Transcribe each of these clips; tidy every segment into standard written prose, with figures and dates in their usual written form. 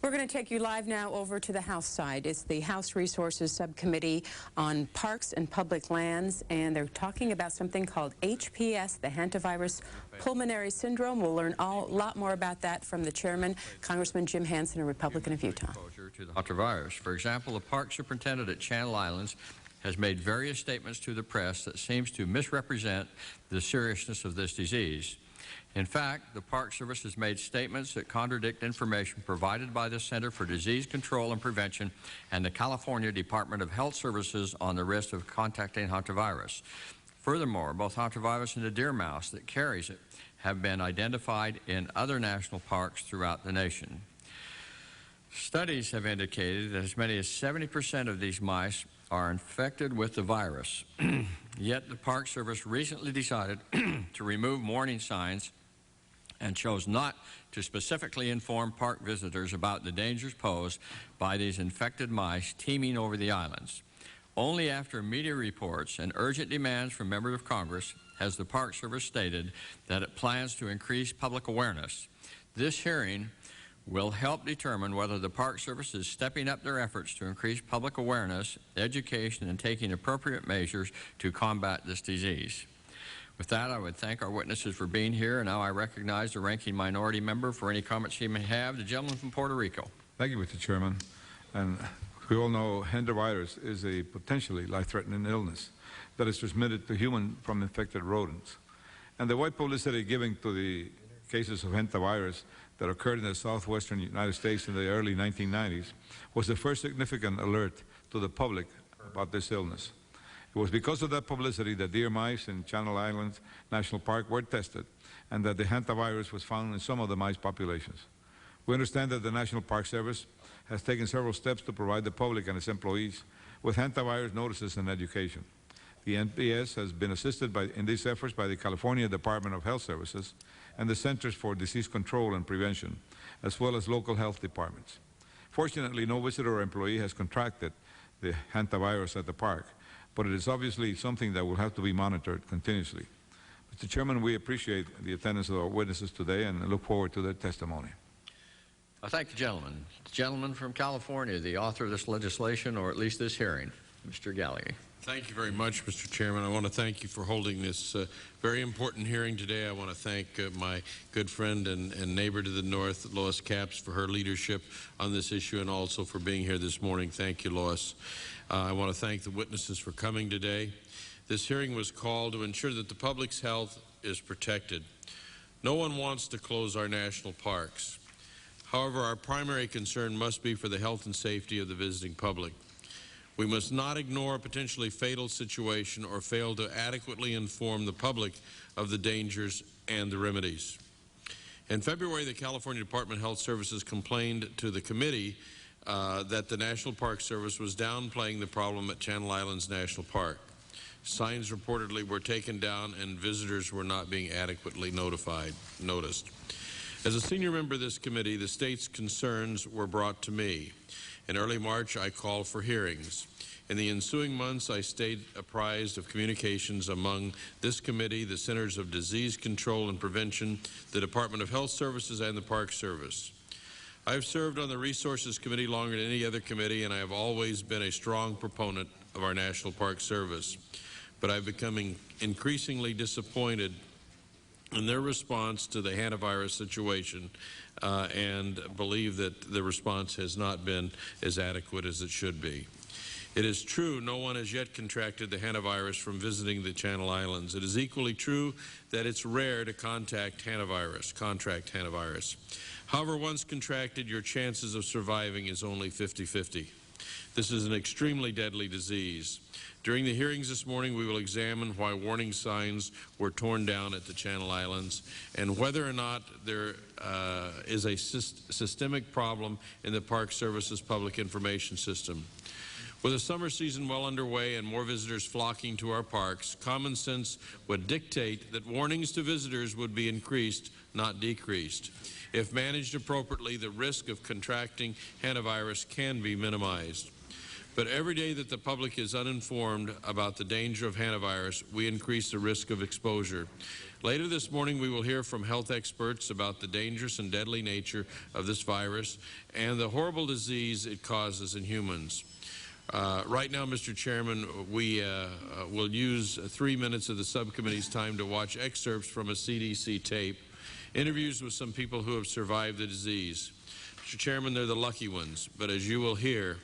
We're going to take you live now over to the House side. It's the House Resources Subcommittee on Parks and Public Lands, and they're talking about something called HPS, the hantavirus pulmonary syndrome. We'll learn a lot more about that from the chairman, Congressman Jim Hansen, a Republican of Utah. To the hantavirus. For example, the park superintendent at Channel Islands has made various statements to the press that seems to misrepresent the seriousness of this disease. In fact, the Park Service has made statements that contradict information provided by the Center for Disease Control and Prevention and the California Department of Health Services on the risk of contacting hantavirus. Furthermore, both hantavirus and the deer mouse that carries it have been identified in other national parks throughout the nation. Studies have indicated that as many as 70% of these mice are infected with the virus. Yet the Park Service recently decided to remove warning signs and chose not to specifically inform park visitors about the dangers posed by these infected mice teeming over the islands. Only after media reports and urgent demands from members of Congress has the Park Service stated that it plans to increase public awareness. This hearing will help determine whether the Park Service is stepping up their efforts to increase public awareness, education, and taking appropriate measures to combat this disease. With that, I would thank our witnesses for being here, and now I recognize the ranking minority member for any comments he may have. The gentleman from Puerto Rico. Thank you, Mr. Chairman. And we all know hantavirus is a potentially life-threatening illness that is transmitted to humans from infected rodents. And the wide publicity given to the cases of hantavirus that occurred in the southwestern United States in the early 1990s was the first significant alert to the public about this illness. It was because of that publicity that deer mice in Channel Islands National Park were tested and that the hantavirus was found in some of the mice populations. We understand that the National Park Service has taken several steps to provide the public and its employees with hantavirus notices and education. The NPS has been assisted in these efforts by the California Department of Health Services and the Centers for Disease Control and Prevention, as well as local health departments. Fortunately, no visitor or employee has contracted the hantavirus at the park, but it is obviously something that will have to be monitored continuously. Mr. Chairman, we appreciate the attendance of our witnesses today and look forward to their testimony. I thank the gentleman. The gentleman from California, the author of this legislation, or at least this hearing, Mr. Gallagher. Thank you very much, Mr. Chairman. I want to thank you for holding this very important hearing today. I want to thank my good friend and neighbor to the north, Lois Capps, for her leadership on this issue and also for being here this morning. Thank you, Lois. I want to thank the witnesses for coming today. This hearing was called to ensure that the public's health is protected. No one wants to close our national parks. However, our primary concern must be for the health and safety of the visiting public. We must not ignore a potentially fatal situation or fail to adequately inform the public of the dangers and the remedies. In February, the California Department of Health Services complained to the committee that the National Park Service was downplaying the problem at Channel Islands National Park. Signs reportedly were taken down and visitors were not being adequately noticed. As a senior member of this committee, the state's concerns were brought to me. In early March, I called for hearings. In the ensuing months, I stayed apprised of communications among this committee, the Centers of Disease Control and Prevention, the Department of Health Services, and the Park Service. I have served on the Resources Committee longer than any other committee, and I have always been a strong proponent of our National Park Service. But I've become increasingly disappointed in their response to the hantavirus situation and believe that the response has not been as adequate as it should be. It is true no one has yet contracted the hantavirus from visiting the Channel Islands. It is equally true that it's rare to contract hantavirus. However, once contracted, your chances of surviving is only 50-50. This is an extremely deadly disease. During the hearings this morning, we will examine why warning signs were torn down at the Channel Islands and whether or not there is a systemic problem in the Park Service's public information system. With the summer season well underway and more visitors flocking to our parks, common sense would dictate that warnings to visitors would be increased, not decreased. If managed appropriately, the risk of contracting hantavirus can be minimized. But every day that the public is uninformed about the danger of hantavirus, we increase the risk of exposure. Later this morning, we will hear from health experts about the dangerous and deadly nature of this virus and the horrible disease it causes in humans. Right now, Mr. Chairman, we will use 3 minutes of the subcommittee's time to watch excerpts from a CDC tape, interviews with some people who have survived the disease. Mr. Chairman, they're the lucky ones, but as you will hear,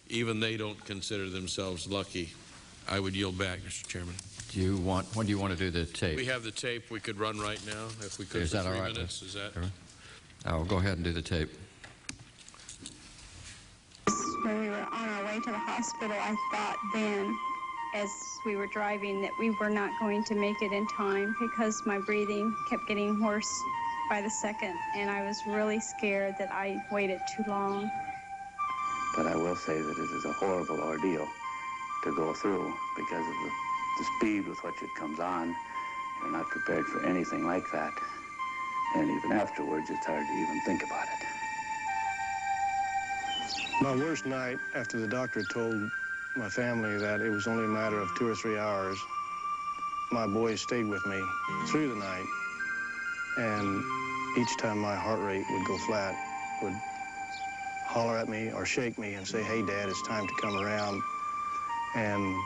even they don't consider themselves lucky. I would yield back, Mr. Chairman. When do you want to do the tape? We have the tape we could run right now, if we could, Is for that 3 all right? minutes. Is that? I'll go ahead and do the tape. When we were on our way to the hospital, I thought then, as we were driving, that we were not going to make it in time because my breathing kept getting worse by the second, and I was really scared that I waited too long. But I will say that it is a horrible ordeal to go through because of the speed with which it comes on. You're not prepared for anything like that. And even afterwards, it's hard to even think about it. My worst night, after the doctor told my family that it was only a matter of 2 or 3 hours, my boys stayed with me through the night, and each time my heart rate would go flat, would holler at me or shake me and say, "Hey, Dad, it's time to come around." And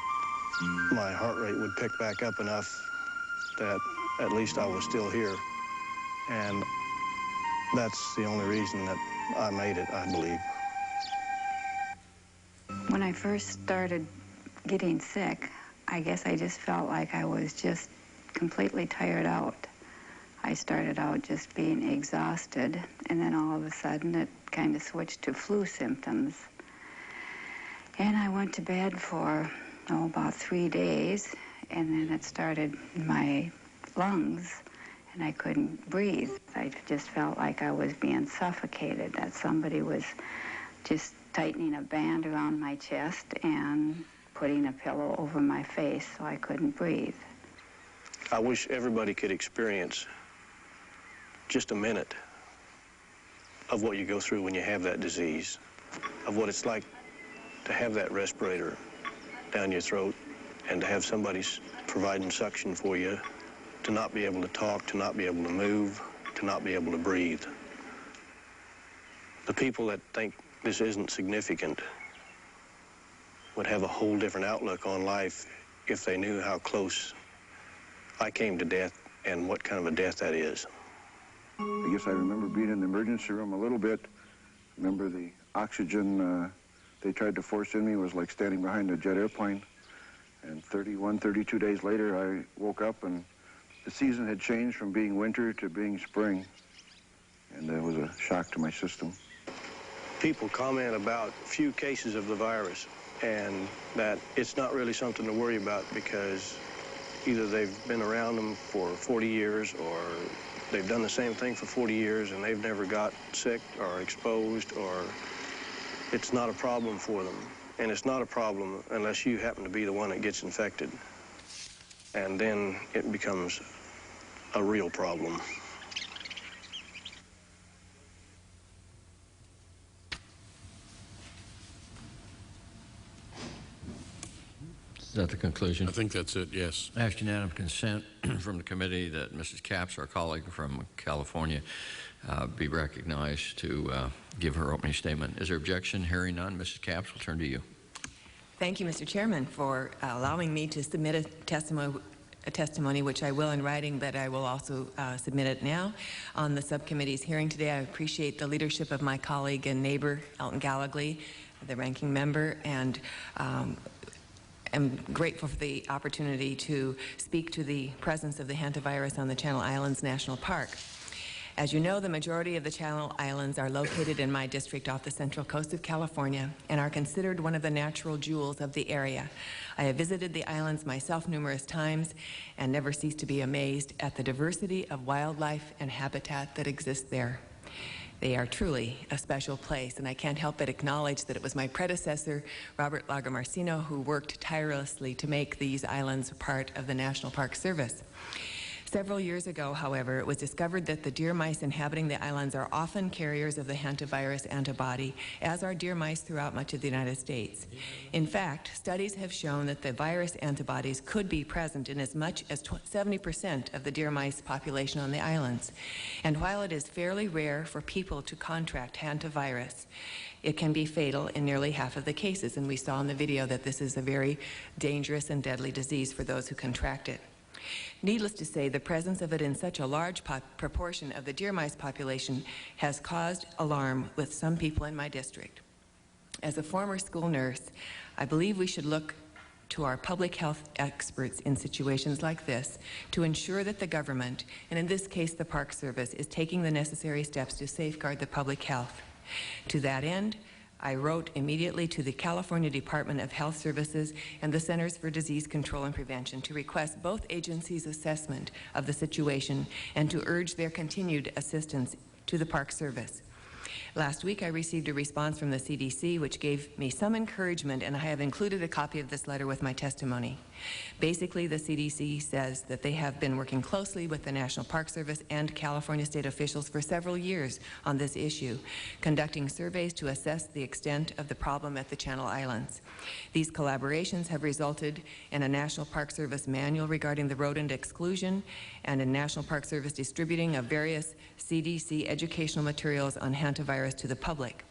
my heart rate would pick back up enough that at least I was still here. And that's the only reason that I made it, I believe. When I first started getting sick, I guess I just felt like I was just completely tired out. I started out just being exhausted, and then all of a sudden it kind of switched to flu symptoms. And I went to bed for, about 3 days, and then it started in my lungs, and I couldn't breathe. I just felt like I was being suffocated, that somebody was just tightening a band around my chest and putting a pillow over my face so I couldn't breathe. I wish everybody could experience just a minute of what you go through when you have that disease, of what it's like to have that respirator down your throat and to have somebody providing suction for you, to not be able to talk, to not be able to move, to not be able to breathe. The people that think this isn't significant would have a whole different outlook on life if they knew how close I came to death and what kind of a death that is. I guess I remember being in the emergency room a little bit. Remember the oxygen they tried to force in me was like standing behind a jet airplane. And 31, 32 days later, I woke up and the season had changed from being winter to being spring. And it was a shock to my system. People comment about few cases of the virus and that it's not really something to worry about because either they've been around them for 40 years or they've done the same thing for 40 years and they've never got sick or exposed, or it's not a problem for them. And it's not a problem unless you happen to be the one that gets infected. And then it becomes a real problem. Is that the conclusion? I think that's it, yes. I ask unanimous consent from the committee that Mrs. Capps, our colleague from California, be recognized to give her opening statement. Is there objection? Hearing none, Mrs. Capps, we'll turn to you. Thank you, Mr. Chairman, for allowing me to submit a testimony which I will in writing, but I will also submit it now on the subcommittee's hearing today. I appreciate the leadership of my colleague and neighbor, Elton Gallagly, the ranking member, and I'm grateful for the opportunity to speak to the presence of the hantavirus on the Channel Islands National Park. As you know, the majority of the Channel Islands are located in my district off the central coast of California and are considered one of the natural jewels of the area. I have visited the islands myself numerous times and never cease to be amazed at the diversity of wildlife and habitat that exists there. They are truly a special place, and I can't help but acknowledge that it was my predecessor, Robert Lagomarsino, who worked tirelessly to make these islands part of the National Park Service. Several years ago, however, it was discovered that the deer mice inhabiting the islands are often carriers of the hantavirus antibody, as are deer mice throughout much of the United States. In fact, studies have shown that the virus antibodies could be present in as much as 70% of the deer mice population on the islands. And while it is fairly rare for people to contract hantavirus, it can be fatal in nearly half of the cases. And we saw in the video that this is a very dangerous and deadly disease for those who contract it. Needless to say, the presence of it in such a large proportion of the deer mice population has caused alarm with some people in my district. As a former school nurse, I believe we should look to our public health experts in situations like this to ensure that the government, and in this case the Park Service, is taking the necessary steps to safeguard the public health. To that end, I wrote immediately to the California Department of Health Services and the Centers for Disease Control and Prevention to request both agencies' assessment of the situation and to urge their continued assistance to the Park Service. Last week, I received a response from the CDC, which gave me some encouragement, and I have included a copy of this letter with my testimony. Basically, the CDC says that they have been working closely with the National Park Service and California state officials for several years on this issue, conducting surveys to assess the extent of the problem at the Channel Islands. These collaborations have resulted in a National Park Service manual regarding the rodent exclusion and a National Park Service distributing of various CDC educational materials on hantavirus to the public.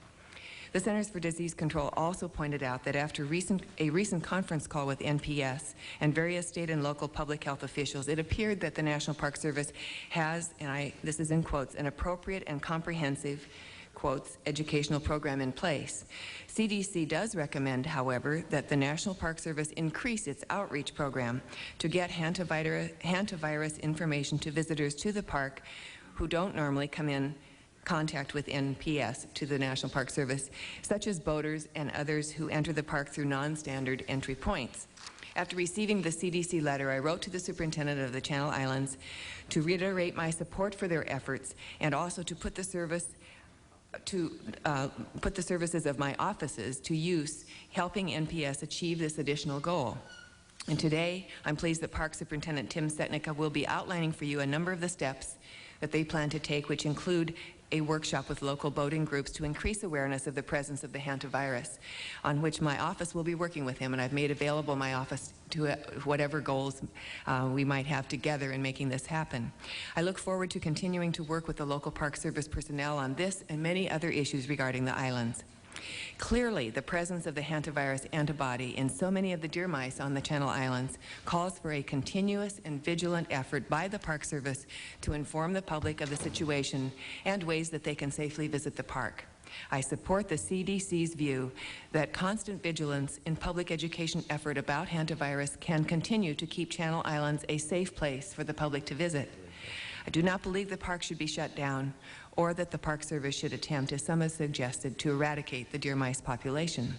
The Centers for Disease Control also pointed out that after a recent conference call with NPS and various state and local public health officials, it appeared that the National Park Service has, and this is in quotes, an appropriate and comprehensive, quotes, educational program in place. CDC does recommend, however, that the National Park Service increase its outreach program to get hantavirus information to visitors to the park who don't normally come in contact with NPS to the National Park Service, such as boaters and others who enter the park through non-standard entry points. After receiving the CDC letter, I wrote to the superintendent of the Channel Islands to reiterate my support for their efforts and also to put the services of my offices to use, helping NPS achieve this additional goal. And today, I'm pleased that Park Superintendent Tim Setnica will be outlining for you a number of the steps that they plan to take, which include a workshop with local boating groups to increase awareness of the presence of the hantavirus, on which my office will be working with him, and I've made available my office to whatever goals we might have together in making this happen. I look forward to continuing to work with the local Park Service personnel on this and many other issues regarding the islands. Clearly, the presence of the hantavirus antibody in so many of the deer mice on the Channel Islands calls for a continuous and vigilant effort by the Park Service to inform the public of the situation and ways that they can safely visit the park. I support the CDC's view that constant vigilance in public education effort about hantavirus can continue to keep Channel Islands a safe place for the public to visit. I do not believe the park should be shut down or that the Park Service should attempt, as some have suggested, to eradicate the deer mice population.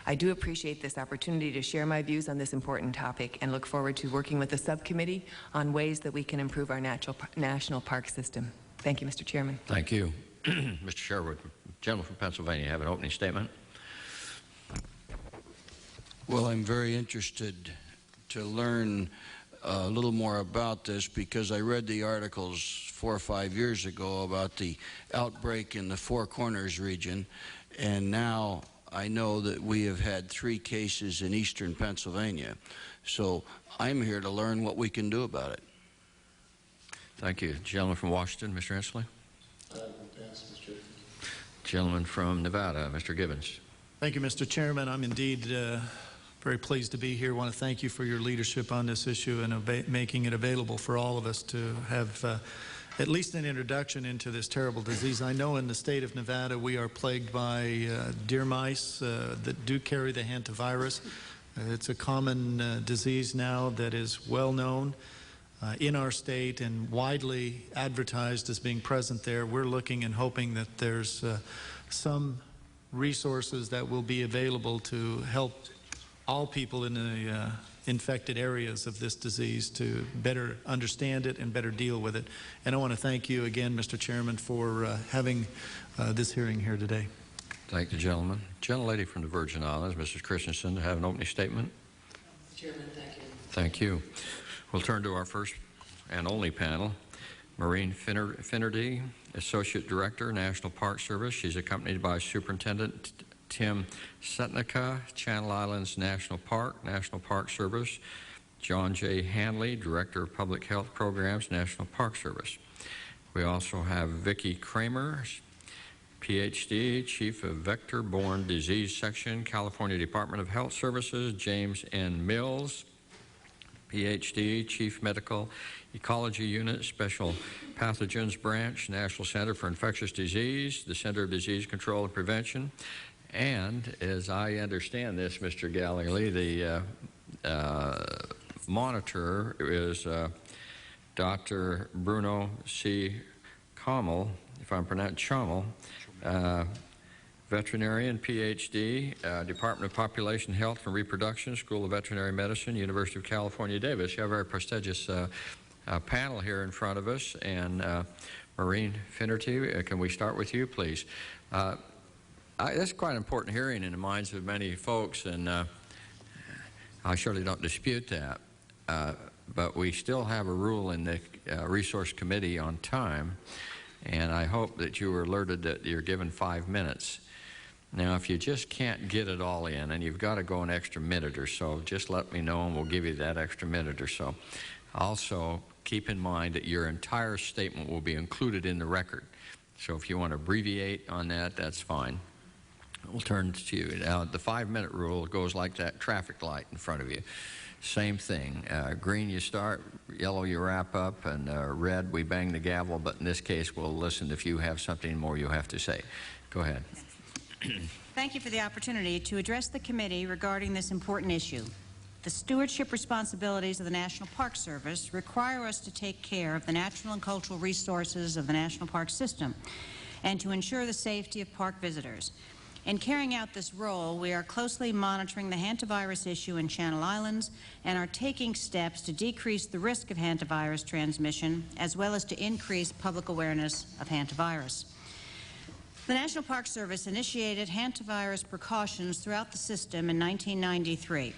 I do appreciate this opportunity to share my views on this important topic and look forward to working with the subcommittee on ways that we can improve our national park system. Thank you, Mr. Chairman. Thank you. Mr. Sherwood, gentleman from Pennsylvania, have an opening statement. Well, I'm very interested to learn a little more about this because I read the articles 4 or 5 years ago about the outbreak in the Four Corners region, and now I know that we have had 3 cases in eastern Pennsylvania. So I'm here to learn what we can do about it. Thank you. Gentleman from Washington, Mr. Inslee. I will pass, Mr. Gentleman from Nevada, Mr. Gibbons. Thank you, Mr. Chairman. I'm indeed very pleased to be here. I want to thank you for your leadership on this issue and making it available for all of us to have at least an introduction into this terrible disease. I know in the state of Nevada we are plagued by deer mice that do carry the hantavirus. It's a common disease now that is well known in our state and widely advertised as being present there. We're looking and hoping that there's some resources that will be available to help all people in the infected areas of this disease to better understand it and better deal with it. And I want to thank you again, Mr. Chairman, for having this hearing here today. Thank you, gentlemen. Gentlelady from the Virgin Islands, Mrs. Christensen, to have an opening statement. Mr. Chairman, thank you. Thank you. We'll turn to our first and only panel, Maureen Finnerty, Associate Director, National Park Service. She's accompanied by Superintendent Tim Setnica, Channel Islands National Park Service, John J. Hanley, Director of Public Health Programs, National Park Service. We also have Vicki Kramer, Ph.D., Chief of Vector-Borne Disease Section, California Department of Health Services, James N. Mills, Ph.D., Chief Medical Ecology Unit, Special Pathogens Branch, National Center for Infectious Disease, the Center of Disease Control and Prevention, and as I understand this, Mr. Gallagher, the monitor is Dr. Bruno C. Chommel, if I'm pronouncing Chommel, veterinarian, Ph.D., Department of Population Health and Reproduction, School of Veterinary Medicine, University of California, Davis. You have a very prestigious panel here in front of us. And Maureen Finnerty, can we start with you, please? That's quite an important hearing in the minds of many folks, and I surely don't dispute that. But we still have a rule in the Resource Committee on time, and I hope that you were alerted that you're given 5 minutes. Now, if you just can't get it all in and you've got to go an extra minute or so, just let me know and we'll give you that extra minute or so. Also, keep in mind that your entire statement will be included in the record. So if you want to abbreviate on that, that's fine. We'll turn to you. Now, the 5-minute rule goes like that traffic light in front of you. Same thing. Green, you start. Yellow, you wrap up. And red, we bang the gavel. But in this case, we'll listen if you have something more you have to say. Go ahead. Thank you for the opportunity to address the committee regarding this important issue. The stewardship responsibilities of the National Park Service require us to take care of the natural and cultural resources of the National Park System and to ensure the safety of park visitors. In carrying out this role, we are closely monitoring the hantavirus issue in Channel Islands and are taking steps to decrease the risk of hantavirus transmission as well as to increase public awareness of hantavirus. The National Park Service initiated hantavirus precautions throughout the system in 1993.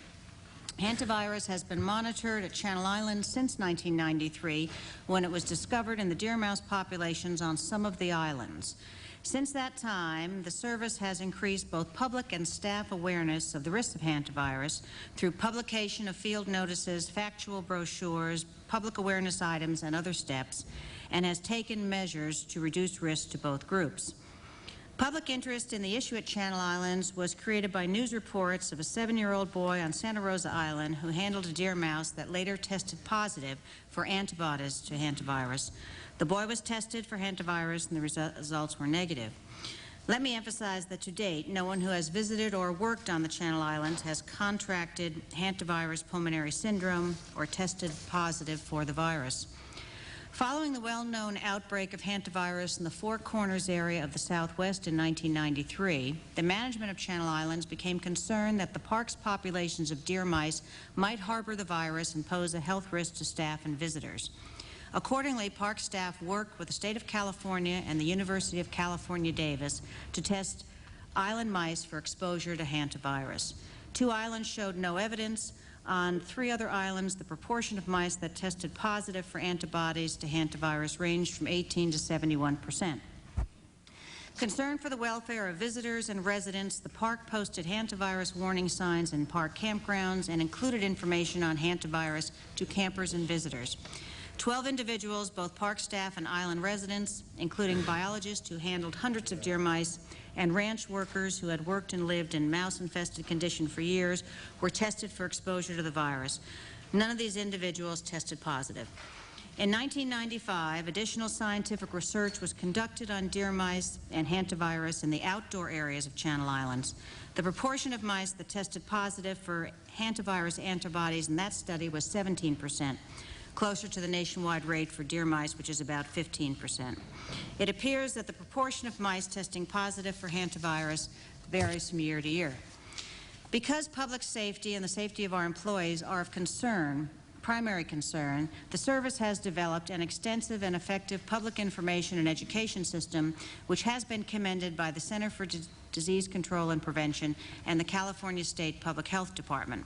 Hantavirus has been monitored at Channel Islands since 1993, when it was discovered in the deer mouse populations on some of the islands. Since that time, the service has increased both public and staff awareness of the risks of hantavirus through publication of field notices, factual brochures, public awareness items, and other steps, and has taken measures to reduce risks to both groups. Public interest in the issue at Channel Islands was created by news reports of a 7-year-old boy on Santa Rosa Island who handled a deer mouse that later tested positive for antibodies to hantavirus. The boy was tested for hantavirus and the results were negative. Let me emphasize that to date, no one who has visited or worked on the Channel Islands has contracted hantavirus pulmonary syndrome or tested positive for the virus. Following the well-known outbreak of hantavirus in the Four Corners area of the Southwest in 1993, the management of Channel Islands became concerned that the park's populations of deer mice might harbor the virus and pose a health risk to staff and visitors. Accordingly, park staff worked with the State of California and the University of California, Davis to test island mice for exposure to hantavirus. 2 islands showed no evidence. On 3 other islands, the proportion of mice that tested positive for antibodies to hantavirus ranged from 18 to 71%. Concerned for the welfare of visitors and residents, the park posted hantavirus warning signs in park campgrounds and included information on hantavirus to campers and visitors. 12 individuals, both park staff and island residents, including biologists who handled hundreds of deer mice and ranch workers who had worked and lived in mouse-infested condition for years, were tested for exposure to the virus. None of these individuals tested positive. In 1995, additional scientific research was conducted on deer mice and hantavirus in the outdoor areas of Channel Islands. The proportion of mice that tested positive for hantavirus antibodies in that study was 17%. Closer to the nationwide rate for deer mice, which is about 15%. It appears that the proportion of mice testing positive for hantavirus varies from year to year. Because public safety and the safety of our employees are of concern, primary concern, the service has developed an extensive and effective public information and education system, which has been commended by the Center for Disease Control and Prevention, and the California State Public Health Department.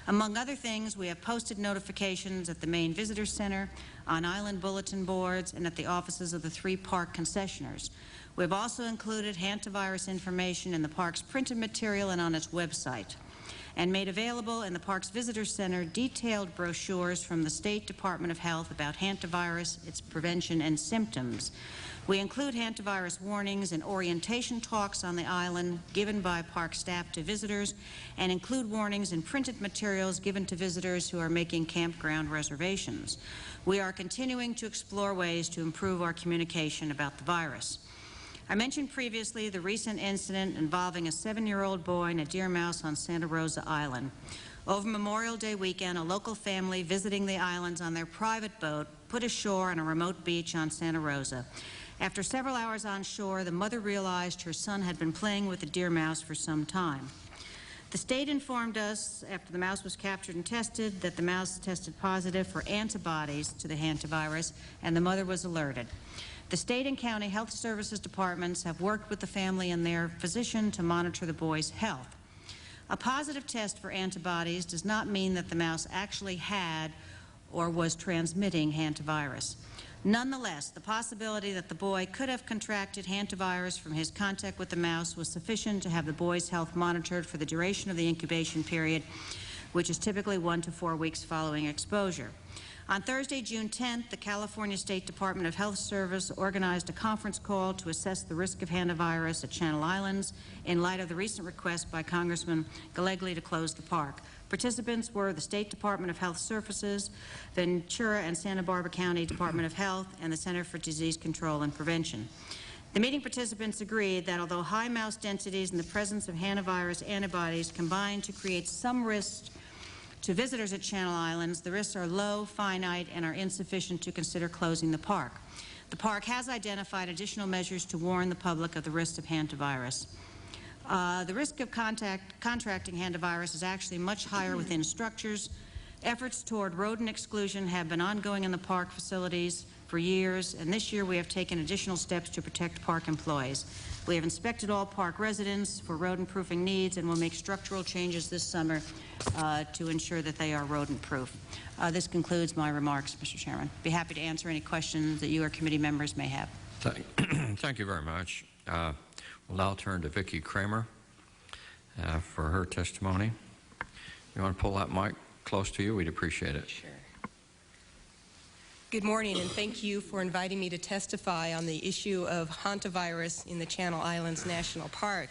Among other things, we have posted notifications at the main visitor center, on island bulletin boards, and at the offices of the 3 park concessioners. We have also included hantavirus information in the park's printed material and on its website, and made available in the park's visitor center detailed brochures from the State Department of Health about hantavirus, its prevention, and symptoms. We include hantavirus warnings and orientation talks on the island given by park staff to visitors, and include warnings in printed materials given to visitors who are making campground reservations. We are continuing to explore ways to improve our communication about the virus. I mentioned previously the recent incident involving a 7-year-old boy and a deer mouse on Santa Rosa Island. Over Memorial Day weekend, a local family visiting the islands on their private boat put ashore on a remote beach on Santa Rosa. After several hours on shore, the mother realized her son had been playing with the deer mouse for some time. The state informed us, after the mouse was captured and tested, that the mouse tested positive for antibodies to the hantavirus, and the mother was alerted. The state and county health services departments have worked with the family and their physician to monitor the boy's health. A positive test for antibodies does not mean that the mouse actually had or was transmitting hantavirus. Nonetheless, the possibility that the boy could have contracted hantavirus from his contact with the mouse was sufficient to have the boy's health monitored for the duration of the incubation period, which is typically 1 to 4 weeks following exposure. On Thursday, June 10th, the California State Department of Health Service organized a conference call to assess the risk of hantavirus at Channel Islands in light of the recent request by Congressman Gallegly to close the park. Participants were the State Department of Health Services, Ventura and Santa Barbara County Department of Health, and the Center for Disease Control and Prevention. The meeting participants agreed that although high mouse densities and the presence of hantavirus antibodies combine to create some risk to visitors at Channel Islands, the risks are low, finite, and are insufficient to consider closing the park. The park has identified additional measures to warn the public of the risk of hantavirus. The risk of contracting hantavirus is actually much higher within structures. Efforts toward rodent exclusion have been ongoing in the park facilities for years, and this year we have taken additional steps to protect park employees. We have inspected all park residents for rodent-proofing needs and will make structural changes this summer to ensure that they are rodent-proof. This concludes my remarks, Mr. Chairman. I'd be happy to answer any questions that you or committee members may have. Thank you very much. We'll now turn to Vicki Kramer for her testimony. You want to pull that mic close to you? We'd appreciate it. Sure. Good morning, and thank you for inviting me to testify on the issue of hantavirus in the Channel Islands National Park.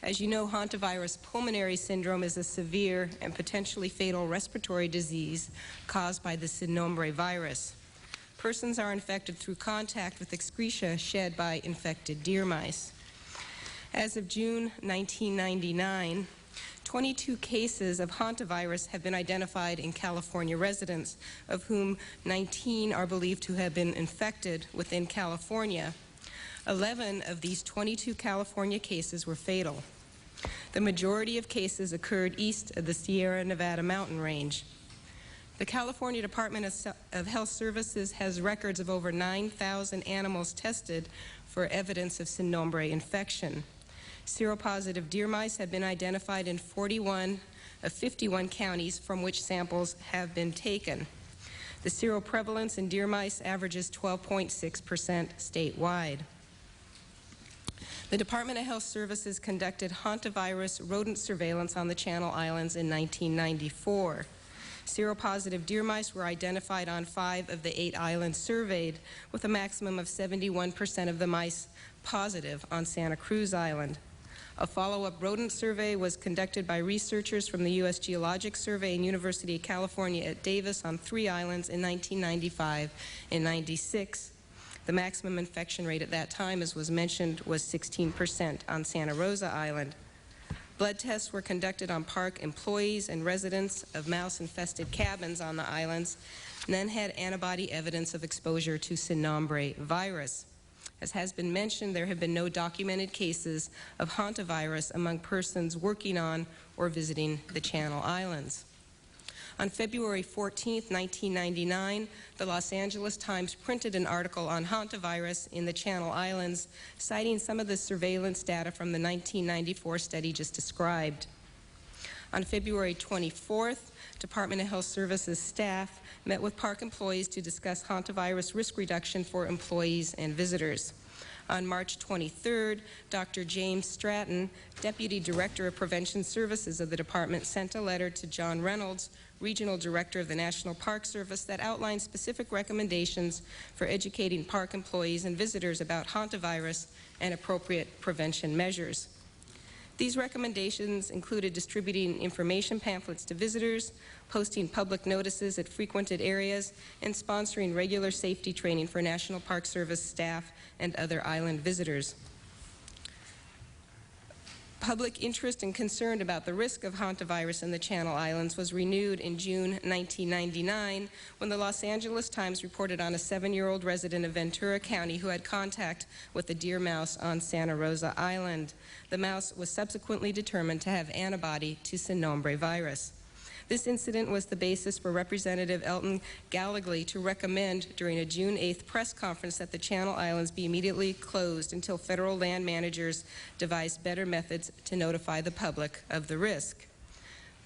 As you know, hantavirus pulmonary syndrome is a severe and potentially fatal respiratory disease caused by the Sinombre virus. Persons are infected through contact with excreta shed by infected deer mice. As of June 1999, 22 cases of hantavirus have been identified in California residents, of whom 19 are believed to have been infected within California. 11 of these 22 California cases were fatal. The majority of cases occurred east of the Sierra Nevada mountain range. The California Department of Health Services has records of over 9,000 animals tested for evidence of Sinombre infection. Seropositive deer mice have been identified in 41 of 51 counties from which samples have been taken. The seroprevalence in deer mice averages 12.6% statewide. The Department of Health Services conducted hantavirus rodent surveillance on the Channel Islands in 1994. Seropositive deer mice were identified on 5 of the 8 islands surveyed, with a maximum of 71% of the mice positive on Santa Cruz Island. A follow-up rodent survey was conducted by researchers from the U.S. Geologic Survey and University of California at Davis on 3 islands in 1995 and 96. The maximum infection rate at that time, as was mentioned, was 16% on Santa Rosa Island. Blood tests were conducted on park employees and residents of mouse-infested cabins on the islands. None had antibody evidence of exposure to Sinombre virus. As has been mentioned, there have been no documented cases of hantavirus among persons working on or visiting the Channel Islands. On February 14, 1999, the Los Angeles Times printed an article on hantavirus in the Channel Islands, citing some of the surveillance data from the 1994 study just described. On February 24th, Department of Health Services staff met with park employees to discuss hantavirus risk reduction for employees and visitors. On March 23rd, Dr. James Stratton, Deputy Director of Prevention Services of the department, sent a letter to John Reynolds, Regional Director of the National Park Service, that outlined specific recommendations for educating park employees and visitors about hantavirus and appropriate prevention measures. These recommendations included distributing information pamphlets to visitors, posting public notices at frequented areas, and sponsoring regular safety training for National Park Service staff and other island visitors. Public interest and concern about the risk of hantavirus in the Channel Islands was renewed in June 1999 when the Los Angeles Times reported on a 7-year-old resident of Ventura County who had contact with a deer mouse on Santa Rosa Island. The mouse was subsequently determined to have antibody to sin nombre virus. This incident was the basis for Representative Elton Gallegly to recommend during a June 8th press conference that the Channel Islands be immediately closed until federal land managers devised better methods to notify the public of the risk.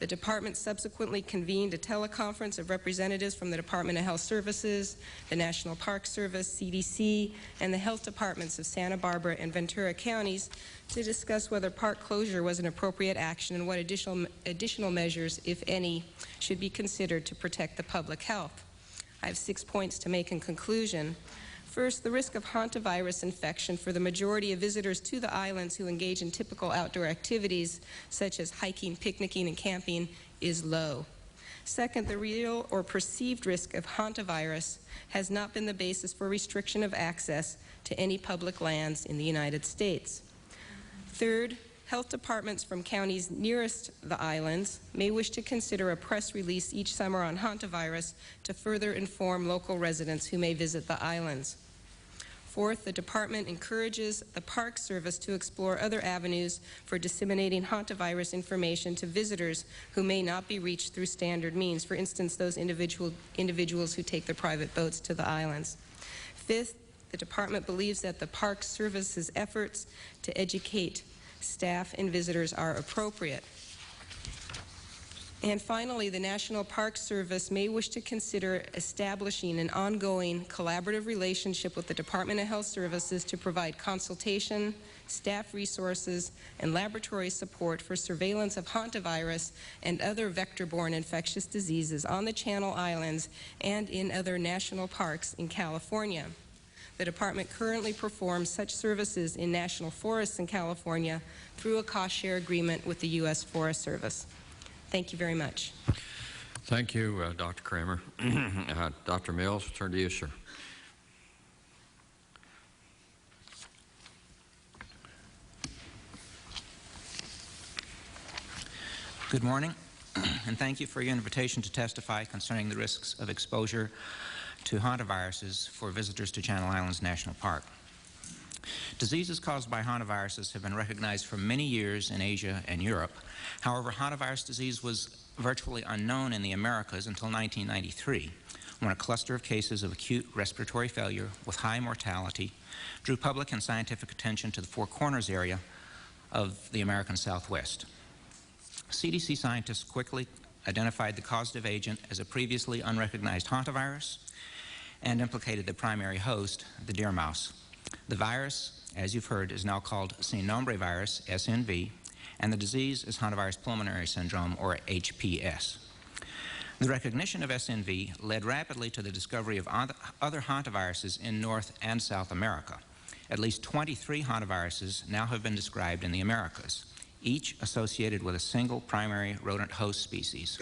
The department subsequently convened a teleconference of representatives from the Department of Health Services, the National Park Service, CDC, and the health departments of Santa Barbara and Ventura counties to discuss whether park closure was an appropriate action and what additional measures, if any, should be considered to protect the public health. I have 6 points to make in conclusion. First, the risk of hantavirus infection for the majority of visitors to the islands who engage in typical outdoor activities such as hiking, picnicking, and camping is low. Second, the real or perceived risk of hantavirus has not been the basis for restriction of access to any public lands in the United States. Third, health departments from counties nearest the islands may wish to consider a press release each summer on hantavirus to further inform local residents who may visit the islands. Fourth, the department encourages the Park Service to explore other avenues for disseminating hantavirus information to visitors who may not be reached through standard means, for instance, those individuals who take their private boats to the islands. Fifth, the department believes that the Park Service's efforts to educate staff and visitors are appropriate. And finally, the National Park Service may wish to consider establishing an ongoing collaborative relationship with the Department of Health Services to provide consultation, staff resources, and laboratory support for surveillance of hantavirus and other vector-borne infectious diseases on the Channel Islands and in other national parks in California. The department currently performs such services in national forests in California through a cost-share agreement with the U.S. Forest Service. Thank you very much. Thank you, Dr. Kramer. Dr. Mills, turn to you, sir. Good morning, and thank you for your invitation to testify concerning the risks of exposure to hantaviruses for visitors to Channel Islands National Park. Diseases caused by hantaviruses have been recognized for many years in Asia and Europe. However, hantavirus disease was virtually unknown in the Americas until 1993, when a cluster of cases of acute respiratory failure with high mortality drew public and scientific attention to the Four Corners area of the American Southwest. CDC scientists quickly identified the causative agent as a previously unrecognized hantavirus and implicated the primary host, the deer mouse. The virus, as you've heard, is now called sin nombre virus, SNV, and the disease is hantavirus pulmonary syndrome, or HPS. The recognition of SNV led rapidly to the discovery of other hantaviruses in North and South America. At least 23 hantaviruses now have been described in the Americas, each associated with a single primary rodent host species.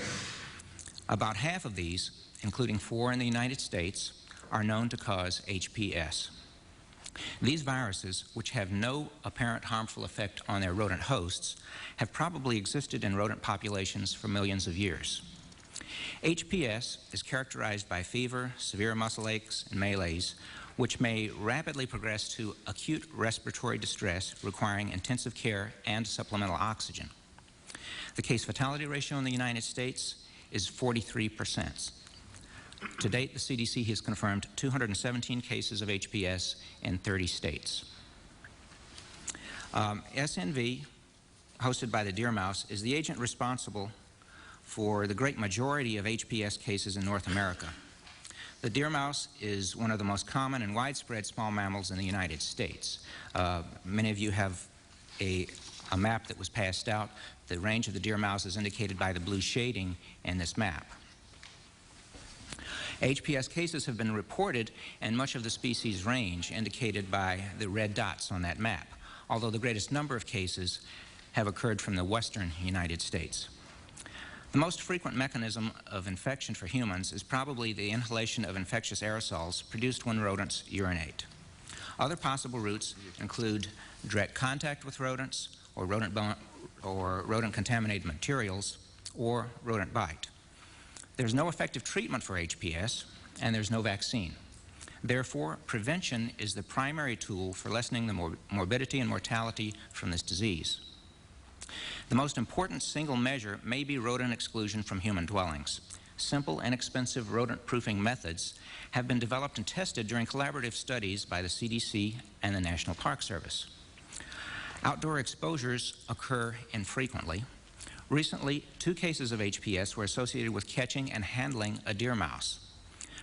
About half of these, including 4 in the United States, are known to cause HPS. These viruses, which have no apparent harmful effect on their rodent hosts, have probably existed in rodent populations for millions of years. HPS is characterized by fever, severe muscle aches, and malaise, which may rapidly progress to acute respiratory distress requiring intensive care and supplemental oxygen. The case fatality ratio in the United States is 43%. To date, the CDC has confirmed 217 cases of HPS in 30 states. SNV, hosted by the deer mouse, is the agent responsible for the great majority of HPS cases in North America. The deer mouse is one of the most common and widespread small mammals in the United States. Many of you have a map that was passed out. The range of the deer mouse is indicated by the blue shading in this map. HPS cases have been reported in much of the species range indicated by the red dots on that map, although the greatest number of cases have occurred from the western United States. The most frequent mechanism of infection for humans is probably the inhalation of infectious aerosols produced when rodents urinate. Other possible routes include direct contact with rodents, or rodent-contaminated materials, or rodent bite. There's no effective treatment for HPS, and there's no vaccine. Therefore, prevention is the primary tool for lessening the morbidity and mortality from this disease. The most important single measure may be rodent exclusion from human dwellings. Simple and inexpensive rodent-proofing methods have been developed and tested during collaborative studies by the CDC and the National Park Service. Outdoor exposures occur infrequently. Recently, 2 cases of HPS were associated with catching and handling a deer mouse.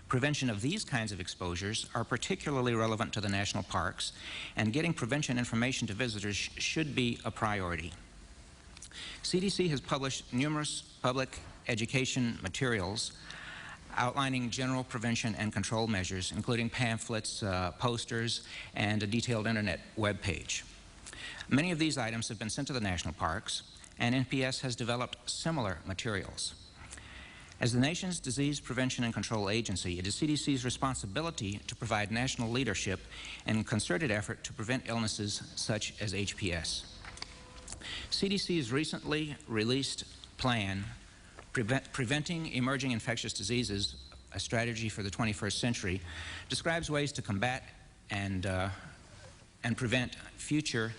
Prevention of these kinds of exposures are particularly relevant to the national parks, and getting prevention information to visitors should be a priority. CDC has published numerous public education materials outlining general prevention and control measures, including pamphlets, posters, and a detailed internet web page. Many of these items have been sent to the national parks, and NPS has developed similar materials. As the nation's disease prevention and control agency, it is CDC's responsibility to provide national leadership and concerted effort to prevent illnesses such as HPS. CDC's recently released plan, Preventing Emerging Infectious Diseases, a Strategy for the 21st Century, describes ways to combat and prevent future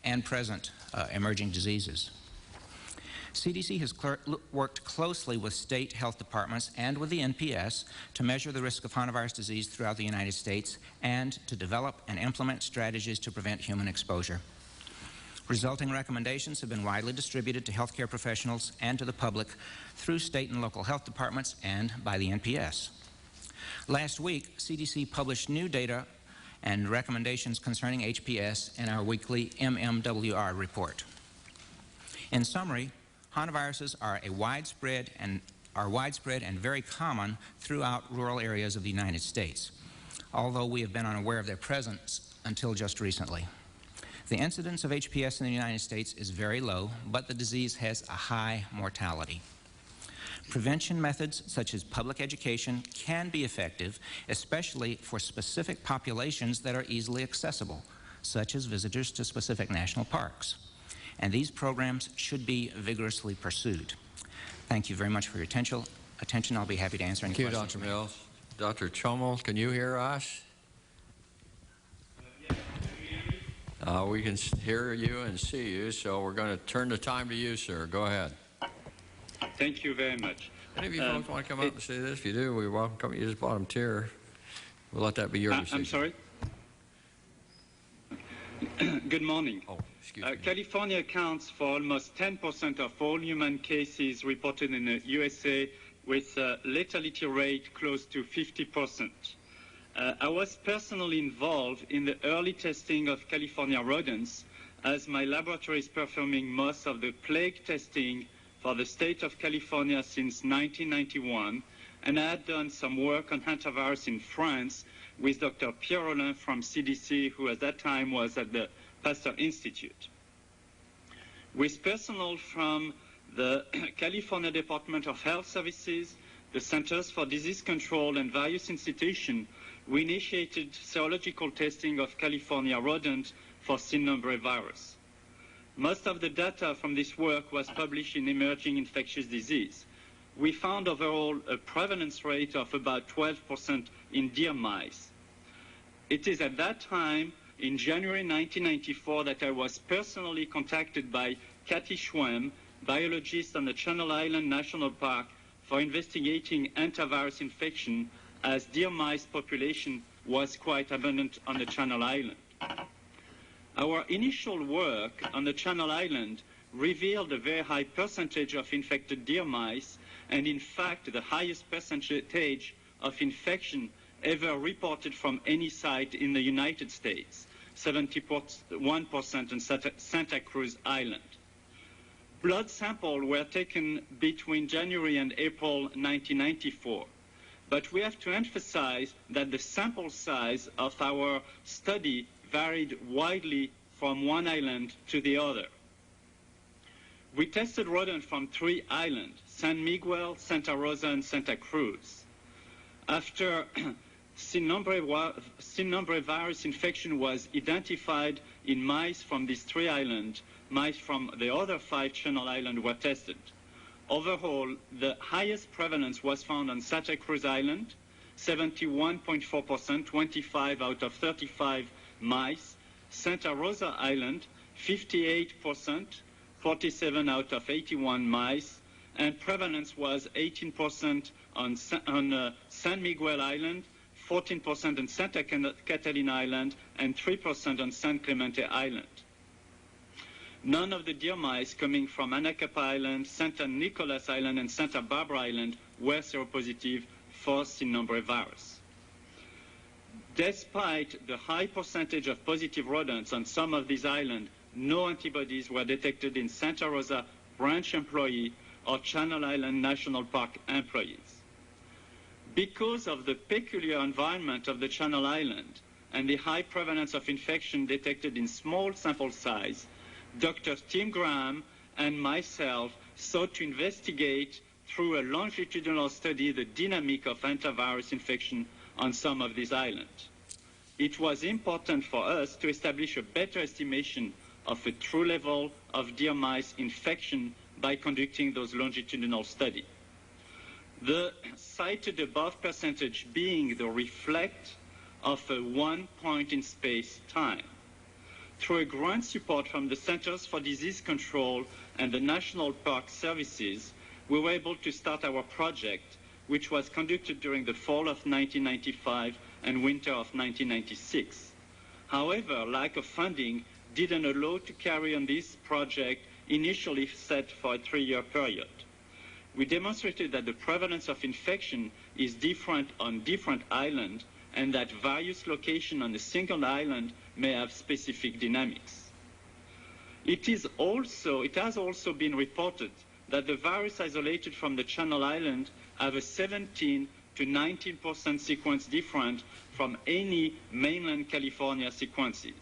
and present emerging diseases. CDC has worked closely with state health departments and with the NPS to measure the risk of hantavirus disease throughout the United States and to develop and implement strategies to prevent human exposure. Resulting recommendations have been widely distributed to healthcare professionals and to the public through state and local health departments and by the NPS. Last week, CDC published new data and recommendations concerning HPS in our weekly MMWR report. In summary, hantaviruses are widespread and very common throughout rural areas of the United States, although we have been unaware of their presence until just recently. The incidence of HPS in the United States is very low, but the disease has a high mortality. Prevention methods such as public education can be effective, especially for specific populations that are easily accessible, such as visitors to specific national parks. And these programs should be vigorously pursued. Thank you very much for your attention. I'll be happy to answer any questions. Thank you, Dr. Mills. Dr. Chommel, can you hear us? We can hear you and see you, so we're going to turn the time to you, sir. Go ahead. Thank you very much. Any of you folks want to come up and say this? If you do, we welcome you. Just bottom tier. We'll let that be your decision. I'm sorry? Good morning. Oh, excuse me. California accounts for almost 10% of all human cases reported in the USA, with a lethality rate close to 50%. I was personally involved in the early testing of California rodents, as my laboratory is performing most of the plague testing for the state of California since 1991, and I had done some work on hantavirus in France with Dr. Pierre Rollin from CDC, who at that time was at the Pasteur Institute. With personnel from the California Department of Health Services, the Centers for Disease Control, and various institutions, we initiated serological testing of California rodents for Cinnabar virus. Most of the data from this work was published in Emerging Infectious Disease. We found overall a prevalence rate of about 12% in deer mice. It is at that time, in January 1994, that I was personally contacted by Kathy Schwem, biologist on the Channel Island National Park, for investigating hantavirus infection, as deer mice population was quite abundant on the Channel Island. Our initial work on the Channel Island revealed a very high percentage of infected deer mice, and in fact the highest percentage of infection ever reported from any site in the United States, 71% on Santa Cruz Island. Blood samples were taken between January and April 1994. But we have to emphasize that the sample size of our study varied widely from one island to the other. We tested rodents from 3 islands, San Miguel, Santa Rosa, and Santa Cruz. After Cinombre virus infection was identified in mice from these 3 islands, mice from the other 5 Channel Islands were tested. Overall, the highest prevalence was found on Santa Cruz Island, 71.4%, 25 out of 35 mice. Santa Rosa Island, 58%, 47 out of 81 mice. And prevalence was 18% on San Miguel Island, 14% on Santa Catalina Island, and 3% on San Clemente Island. None of the deer mice coming from Anacapa Island, Santa Nicolas Island, and Santa Barbara Island were seropositive for Cinombre virus. Despite the high percentage of positive rodents on some of these islands, no antibodies were detected in Santa Rosa branch employee or Channel Island National Park employees. Because of the peculiar environment of the Channel Island and the high prevalence of infection detected in small sample size, Dr. Tim Graham and myself sought to investigate through a longitudinal study the dynamic of hantavirus infection on some of these islands. It was important for us to establish a better estimation of a true level of deer mice infection by conducting those longitudinal studies. The cited above percentage being the reflect of a 1 point in space-time. Through a grant support from the Centers for Disease Control and the National Park Services, we were able to start our project, which was conducted during the fall of 1995 and winter of 1996. However, lack of funding didn't allow to carry on this project initially set for a 3-year period. We demonstrated that the prevalence of infection is different on different islands and that various locations on a single island may have specific dynamics. It has also been reported that the virus isolated from the Channel Island have a 17 to 19% sequence different from any mainland California sequences.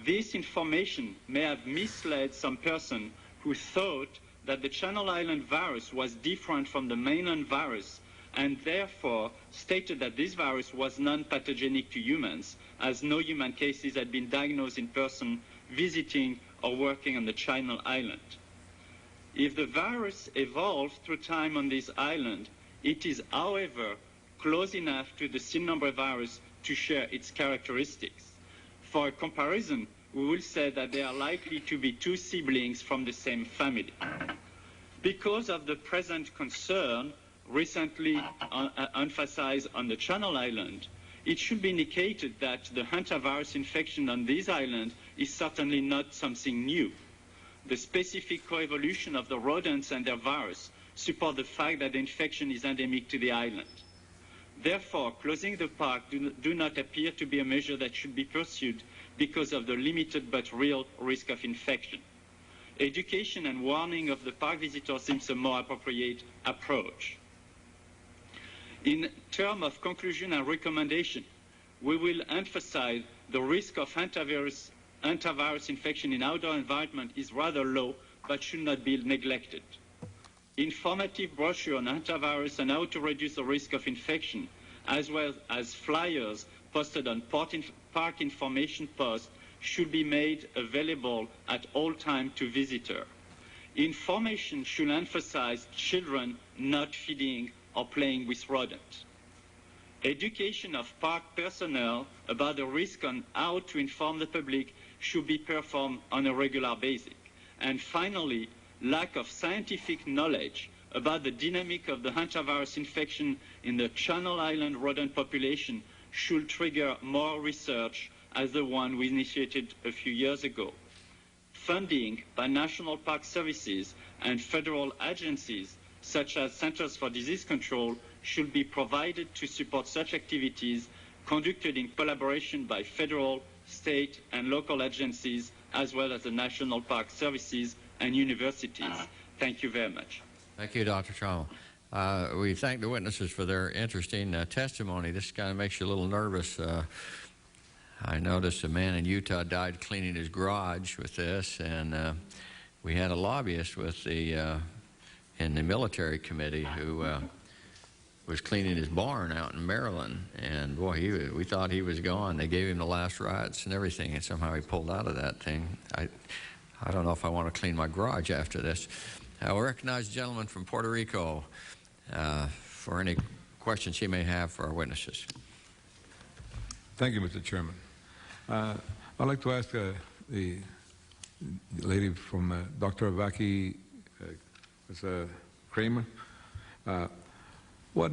This information may have misled some person who thought that the Channel Island virus was different from the mainland virus and therefore stated that this virus was non-pathogenic to humans, as no human cases had been diagnosed in person visiting or working on the Channel Island. If the virus evolved through time on this island, it is, however, close enough to the Cinombre virus to share its characteristics. For a comparison, we will say that they are likely to be 2 siblings from the same family. Because of the present concern recently emphasized on the Channel Island, it should be indicated that the hantavirus infection on this island is certainly not something new. The specific coevolution of the rodents and their virus support the fact that the infection is endemic to the island. Therefore, closing the park do not appear to be a measure that should be pursued because of the limited but real risk of infection. Education and warning of the park visitors seems a more appropriate approach. In terms of conclusion and recommendation, we will emphasize the risk of hantavirus infection in outdoor environment is rather low but should not be neglected. Informative brochure on hantavirus and how to reduce the risk of infection, as well as flyers posted on park information posts, should be made available at all times to visitors. Information should emphasize children not feeding or playing with rodents. Education of park personnel about the risk on how to inform the public should be performed on a regular basis. And finally, lack of scientific knowledge about the dynamic of the hantavirus infection in the Channel Island rodent population should trigger more research as the one we initiated a few years ago. Funding by National Park Services and federal agencies such as Centers for Disease Control should be provided to support such activities conducted in collaboration by federal, state, and local agencies, as well as the National Park Services and universities. Thank you very much. Thank you, Dr. Trammell. We thank the witnesses for their interesting testimony. This kind of makes you a little nervous. I noticed a man in Utah died cleaning his garage with this, and we had a lobbyist with in the military committee who was cleaning his barn out in Maryland, and boy, we thought he was gone. They gave him the last rites and everything, and somehow he pulled out of that thing. I don't know if I want to clean my garage after this. I will recognize the gentleman from Puerto Rico for any questions he may have for our witnesses. Thank you, Mr. Chairman. I'd like to ask the lady from Dr. Vaki Kramer, what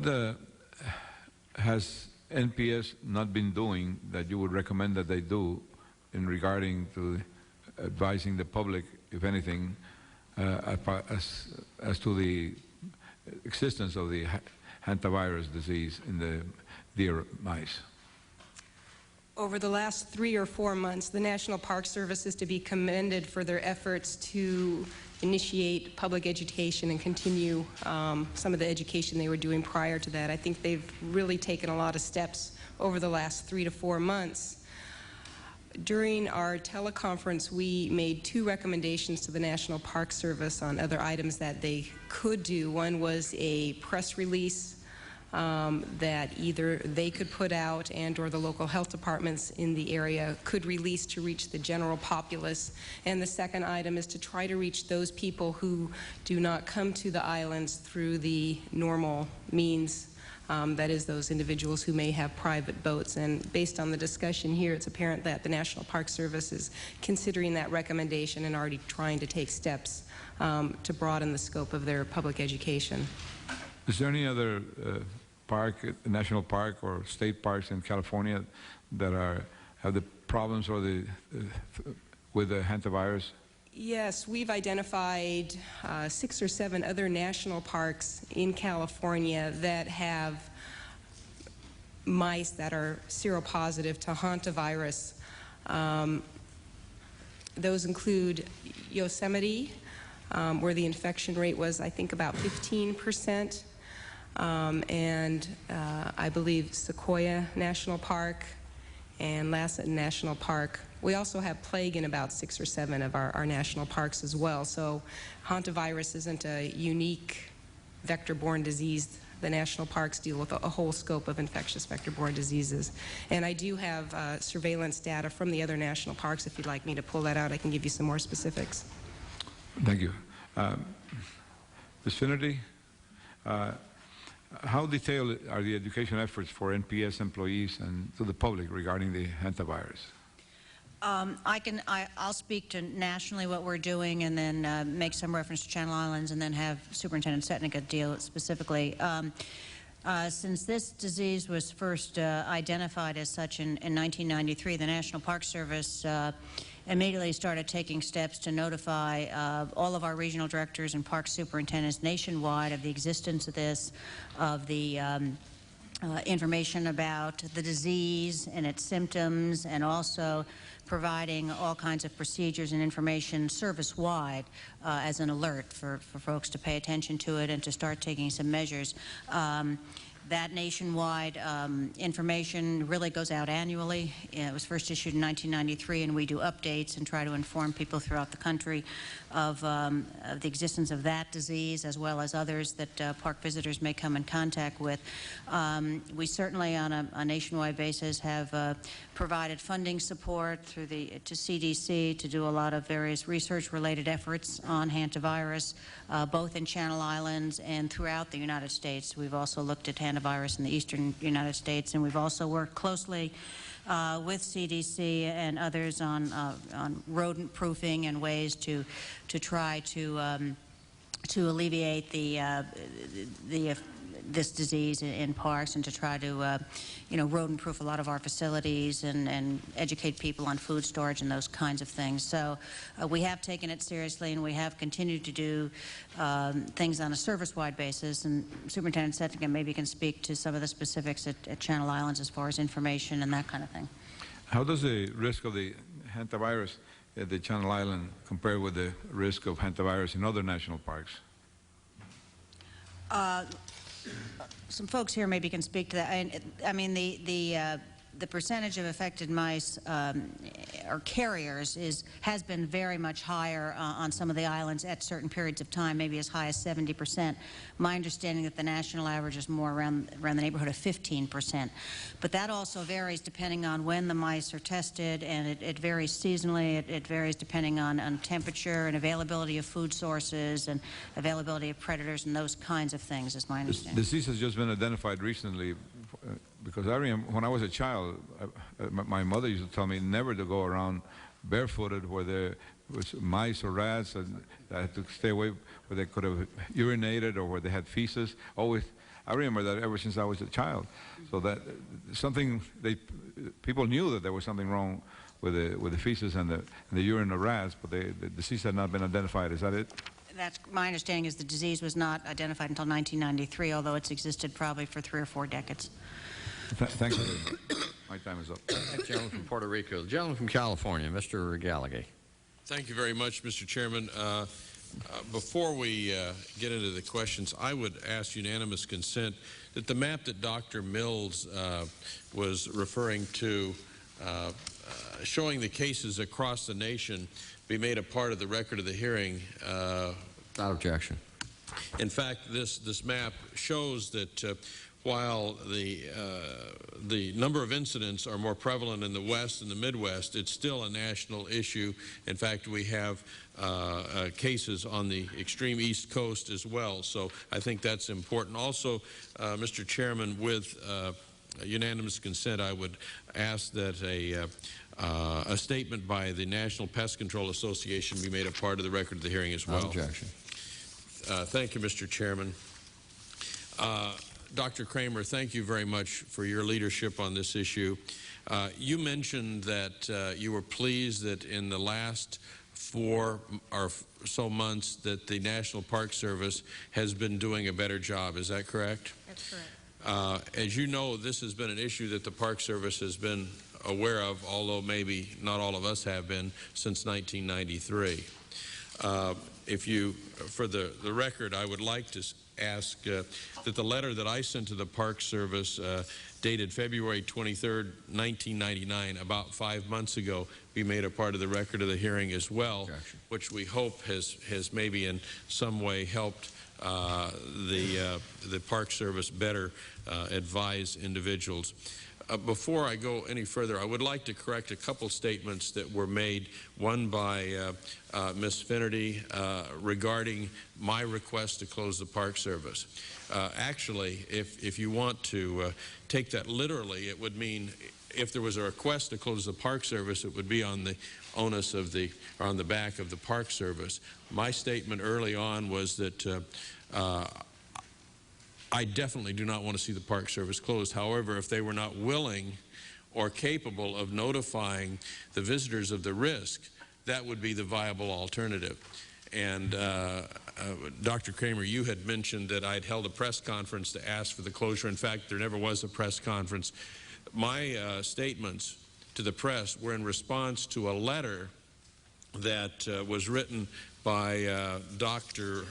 has NPS not been doing that you would recommend that they do in regarding to advising the public, if anything, as to the existence of the hantavirus disease in the deer mice? Over the last 3 or 4 months, the National Park Service is to be commended for their efforts to initiate public education and continue some of the education they were doing prior to that. I think they've really taken a lot of steps over the last 3 to 4 months. During our teleconference, we made 2 recommendations to the National Park Service on other items that they could do. One was a press release that either they could put out and or the local health departments in the area could release to reach the general populace. And the second item is to try to reach those people who do not come to the islands through the normal means, that is those individuals who may have private boats. And based on the discussion here, it's apparent that the National Park Service is considering that recommendation and already trying to take steps to broaden the scope of their public education. Is there any other park, national park or state parks in California that have the problems or with the hantavirus? Yes, we've identified 6 or 7 other national parks in California that have mice that are seropositive to hantavirus. Those include Yosemite, where the infection rate was, I think, about 15%. And I believe Sequoia National Park and Lassen National Park. We also have plague in about 6 or 7 of our national parks as well. So hantavirus isn't a unique vector-borne disease. The national parks deal with a whole scope of infectious vector-borne diseases. And I do have surveillance data from the other national parks. If you'd like me to pull that out, I can give you some more specifics. Thank you. Ms. Finnerty, how detailed are the education efforts for NPS employees and to the public regarding the hantavirus? I'll speak to nationally what we're doing and then make some reference to Channel Islands and then have Superintendent Setnick deal specifically. Since this disease was first identified as such in 1993, the National Park Service immediately started taking steps to notify all of our regional directors and park superintendents nationwide of the existence of this, of the information about the disease and its symptoms, and also providing all kinds of procedures and information service-wide as an alert for folks to pay attention to it and to start taking some measures. That nationwide information really goes out annually. It was first issued in 1993, and we do updates and try to inform people throughout the country of the existence of that disease, as well as others that park visitors may come in contact with. We certainly, on a nationwide basis, have provided funding support through to CDC to do a lot of various research-related efforts on hantavirus, both in Channel Islands and throughout the United States. We've also looked at hantavirus in the eastern United States, and we've also worked closely with CDC and others on rodent proofing and ways to try to to alleviate this disease in parks and to try to, rodent-proof a lot of our facilities and educate people on food storage and those kinds of things. So we have taken it seriously, and we have continued to do things on a service-wide basis. And Superintendent Settigan maybe can speak to some of the specifics at Channel Islands as far as information and that kind of thing. How does the risk of the hantavirus at the Channel Island compare with the risk of hantavirus in other national parks? Some folks here maybe can speak to that. I mean, the percentage of affected mice or carriers has been very much higher on some of the islands at certain periods of time, maybe as high as 70%. My understanding that the national average is more around the neighborhood of 15%. But that also varies depending on when the mice are tested, and it varies seasonally. It varies depending on temperature and availability of food sources and availability of predators and those kinds of things, is my understanding. The disease has just been identified recently. Because I remember when I was a child, my mother used to tell me never to go around barefooted where there was mice or rats, and I had to stay away where they could have urinated or where they had feces. Always, I remember that ever since I was a child. So that people knew that there was something wrong with the feces and the urine of rats, but the disease had not been identified. Is that it? That's my understanding. Is the disease was not identified until 1993, although it's existed probably for 3 or 4 decades. Thank you very much. My time is up. That gentleman from Puerto Rico. The gentleman from California, Mr. Gallagher. Thank you very much, Mr. Chairman. Before we get into the questions, I would ask unanimous consent that the map that Dr. Mills was referring to, showing the cases across the nation, be made a part of the record of the hearing. Without objection. In fact, this map shows that while the number of incidents are more prevalent in the West and the Midwest, it's still a national issue. In fact, we have cases on the extreme East Coast as well. So I think that's important. Also, Mr. Chairman, with unanimous consent, I would ask that a statement by the National Pest Control Association be made a part of the record of the hearing as well. Without objection. Thank you, Mr. Chairman. Dr. Kramer, thank you very much for your leadership on this issue. You mentioned that you were pleased that in the last 4 or so months that the National Park Service has been doing a better job. Is that correct? That's correct. As you know, this has been an issue that the Park Service has been aware of, although maybe not all of us have been, since 1993. For the record, I would like to ask that the letter that I sent to the Park Service dated February 23rd, 1999, about 5 months ago, be made a part of the record of the hearing as well, objection. Which we hope has maybe in some way helped the Park Service better advise individuals. Before I go any further, I would like to correct a couple statements that were made, one by Ms. Finnerty regarding my request to close the Park Service. Actually, if you want to take that literally, it would mean if there was a request to close the Park Service, it would be on the onus of or on the back of the Park Service. My statement early on was that I definitely do not want to see the Park Service closed. However, if they were not willing or capable of notifying the visitors of the risk, that would be the viable alternative. And Dr. Kramer, you had mentioned that I'd held a press conference to ask for the closure. In fact, there never was a press conference. My statements to the press were in response to a letter that was written by Dr.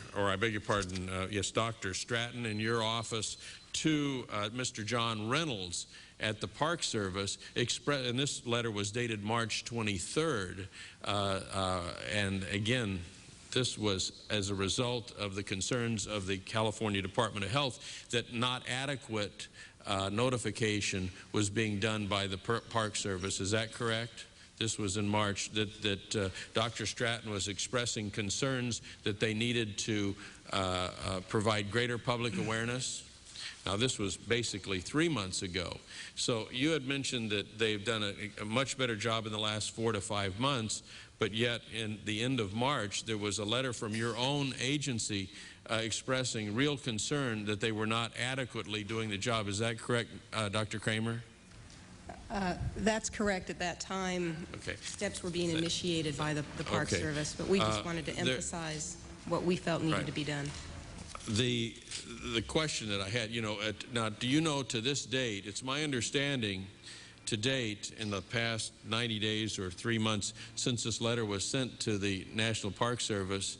Stratton in your office to Mr. John Reynolds at the Park Service, and this letter was dated March 23rd, and again, this was as a result of the concerns of the California Department of Health that not adequate notification was being done by the Park Service. Is that correct? This was in March, that Dr. Stratton was expressing concerns that they needed to provide greater public awareness. Now, this was basically 3 months ago. So you had mentioned that they've done a much better job in the last 4 to 5 months, but yet in the end of March, there was a letter from your own agency expressing real concern that they were not adequately doing the job. Is that correct, Dr. Kramer? That's correct. At that time, steps were being initiated by the Park Service, but we just wanted to emphasize what we felt needed to be done. The question that I had, now, do you know to this date, it's my understanding to date in the past 90 days or 3 months since this letter was sent to the National Park Service,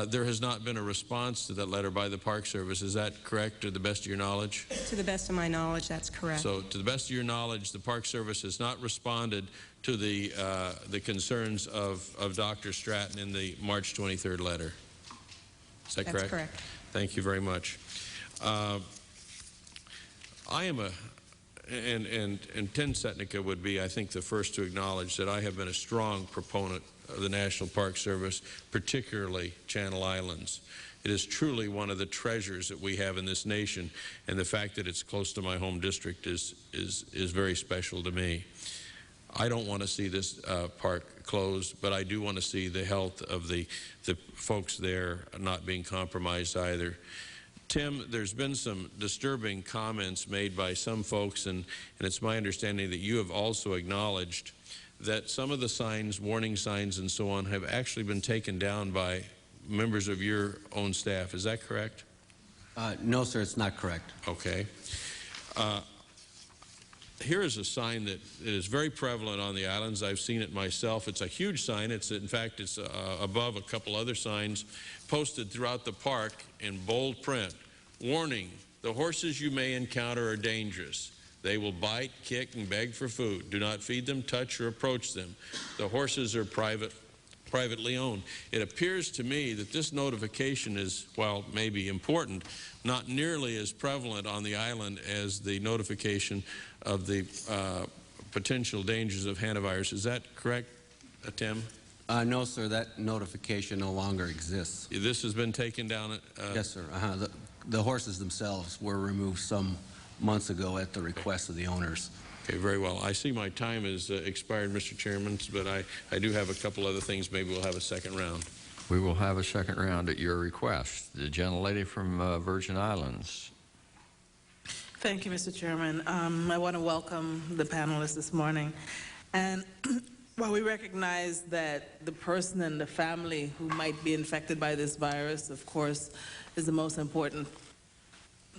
there has not been a response to that letter by the Park Service. Is that correct, to the best of your knowledge? To the best of my knowledge, that's correct. So, to the best of your knowledge, the Park Service has not responded to the concerns of Dr. Stratton in the March 23rd letter. Is that correct? That's correct. Thank you very much. I am and Tim Setnica would be, I think, the first to acknowledge that I have been a strong proponent of the National Park Service, particularly Channel Islands. It is truly one of the treasures that we have in this nation, and the fact that it's close to my home district is very special to me. I don't want to see this park closed, but I do want to see the health of the folks there not being compromised either. Tim, there's been some disturbing comments made by some folks, and it's my understanding that you have also acknowledged that some of the signs, warning signs and so on, have actually been taken down by members of your own staff. Is that correct? No, sir, it's not correct. Okay. Here is a sign that is very prevalent on the islands. I've seen it myself. It's a huge sign. In fact, it's above a couple other signs posted throughout the park in bold print. Warning, the horses you may encounter are dangerous. They will bite, kick, and beg for food. Do not feed them, touch, or approach them. The horses are privately owned. It appears to me that this notification is, while maybe important, not nearly as prevalent on the island as the notification of the potential dangers of hantavirus. Is that correct, Tim? No, sir, that notification no longer exists. This has been taken down? Yes, sir. The horses themselves were removed some months ago at the request of the owners. Okay, very well. I see my time has expired, Mr. Chairman, but I do have a couple other things. Maybe we'll have a second round. We will have a second round at your request. The gentlelady from Virgin Islands. Thank you, Mr. Chairman. I want to welcome the panelists this morning. And while we recognize that the person and the family who might be infected by this virus, of course, is the most important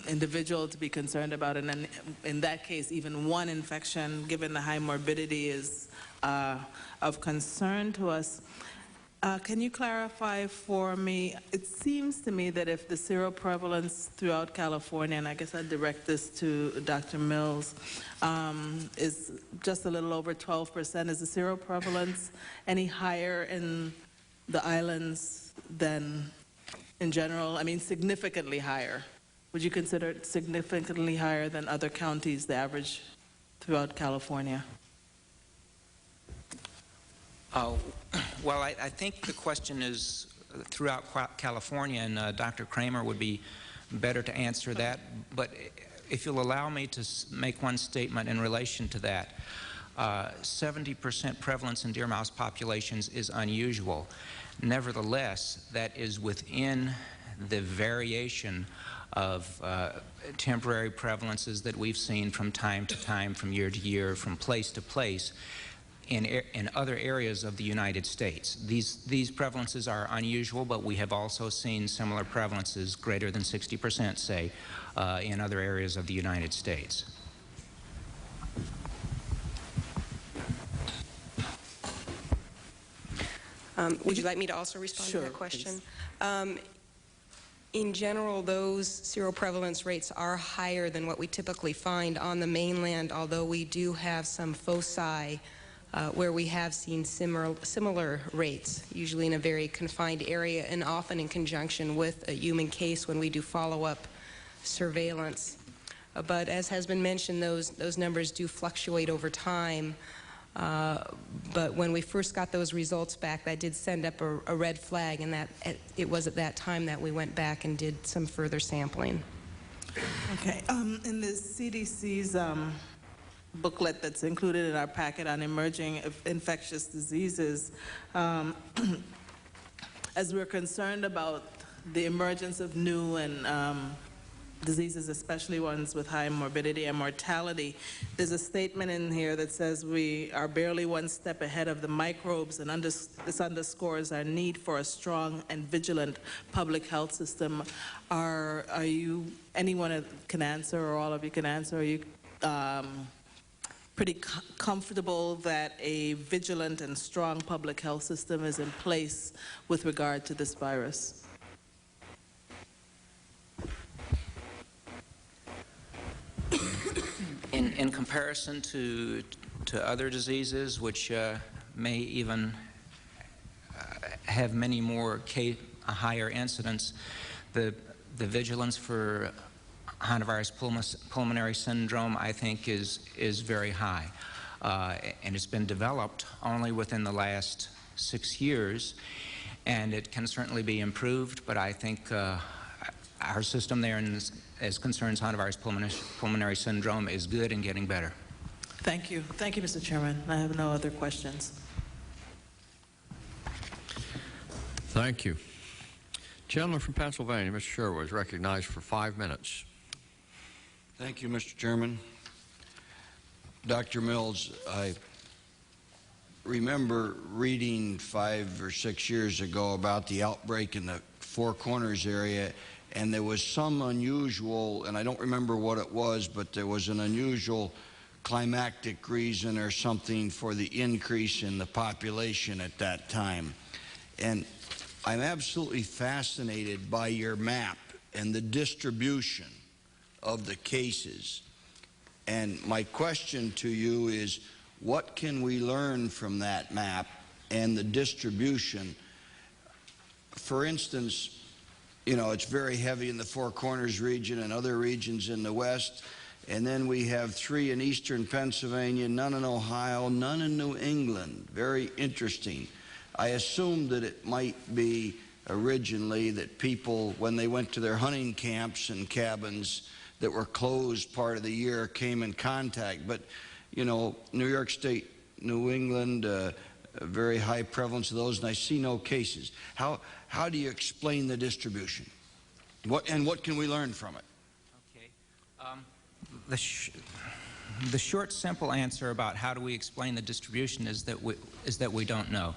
individual to be concerned about, and in that case, even one infection, given the high morbidity, is of concern to us. Can you clarify for me, it seems to me that if the seroprevalence throughout California, and I guess I'd direct this to Dr. Mills, is just a little over 12%, is the seroprevalence any higher in the islands than in general? I mean, significantly higher. Would you consider it significantly higher than other counties, the average throughout California? Well, I think the question is throughout California, and Dr. Kramer would be better to answer that. But if you'll allow me to make one statement in relation to that, 70% prevalence in deer mouse populations is unusual. Nevertheless, that is within the variation of temporary prevalences that we've seen from time to time, from year to year, from place to place in other areas of the United States. These prevalences are unusual, but we have also seen similar prevalences, greater than 60%, say, in other areas of the United States. Would you like me to also respond to that question? In general, those seroprevalence rates are higher than what we typically find on the mainland, although we do have some foci where we have seen similar rates, usually in a very confined area and often in conjunction with a human case when we do follow-up surveillance. But as has been mentioned, those numbers do fluctuate over time. But when we first got those results back, that did send up a red flag, and it was at that time that we went back and did some further sampling. Okay. In the CDC's booklet that's included in our packet on emerging infectious diseases. As we're concerned about the emergence of new and diseases, especially ones with high morbidity and mortality, there's a statement in here that says we are barely one step ahead of the microbes, and this underscores our need for a strong and vigilant public health system. Are you, anyone can answer, or all of you can answer, are you pretty comfortable that a vigilant and strong public health system is in place with regard to this virus? In comparison to other diseases, which may even have many more higher incidence, the vigilance for hantavirus pulmonary syndrome, I think, is very high, and it's been developed only within the last 6 years, and it can certainly be improved. But I think our system there, as concerns hantavirus pulmonary syndrome, is good and getting better. Thank you. Thank you, Mr. Chairman. I have no other questions. Thank you. Gentleman from Pennsylvania, Mr. Sherwood, is recognized for 5 minutes. Thank you, Mr. Chairman. Dr. Mills, I remember reading 5 or 6 years ago about the outbreak in the Four Corners area, and there was some unusual, and I don't remember what it was, but there was an unusual climactic reason or something for the increase in the population at that time. And I'm absolutely fascinated by your map and the distribution of the cases. And my question to you is, what can we learn from that map and the distribution? For instance, you know, it's very heavy in the Four Corners region and other regions in the West. And then we have 3 in eastern Pennsylvania, none in Ohio, none in New England. Very interesting. I assumed that it might be originally that people, when they went to their hunting camps and cabins that were closed part of the year, came in contact. But, you know, New York State, New England, a very high prevalence of those, and I see no cases. How do you explain the distribution? What can we learn from it? Okay. The short, simple answer about how do we explain the distribution is that we don't know.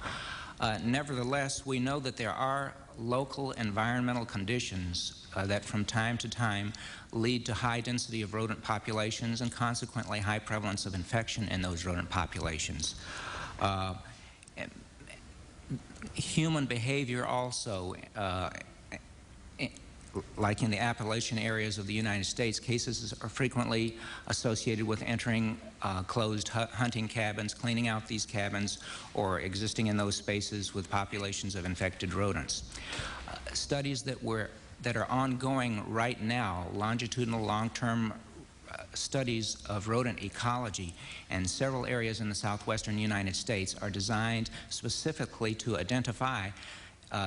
Nevertheless, we know that there are local environmental conditions that from time to time lead to high density of rodent populations and consequently high prevalence of infection in those rodent populations. Human behavior also, like in the Appalachian areas of the United States, cases are frequently associated with entering closed hunting cabins, cleaning out these cabins, or existing in those spaces with populations of infected rodents. Studies that are ongoing right now, longitudinal long-term studies of rodent ecology in several areas in the southwestern United States, are designed specifically to identify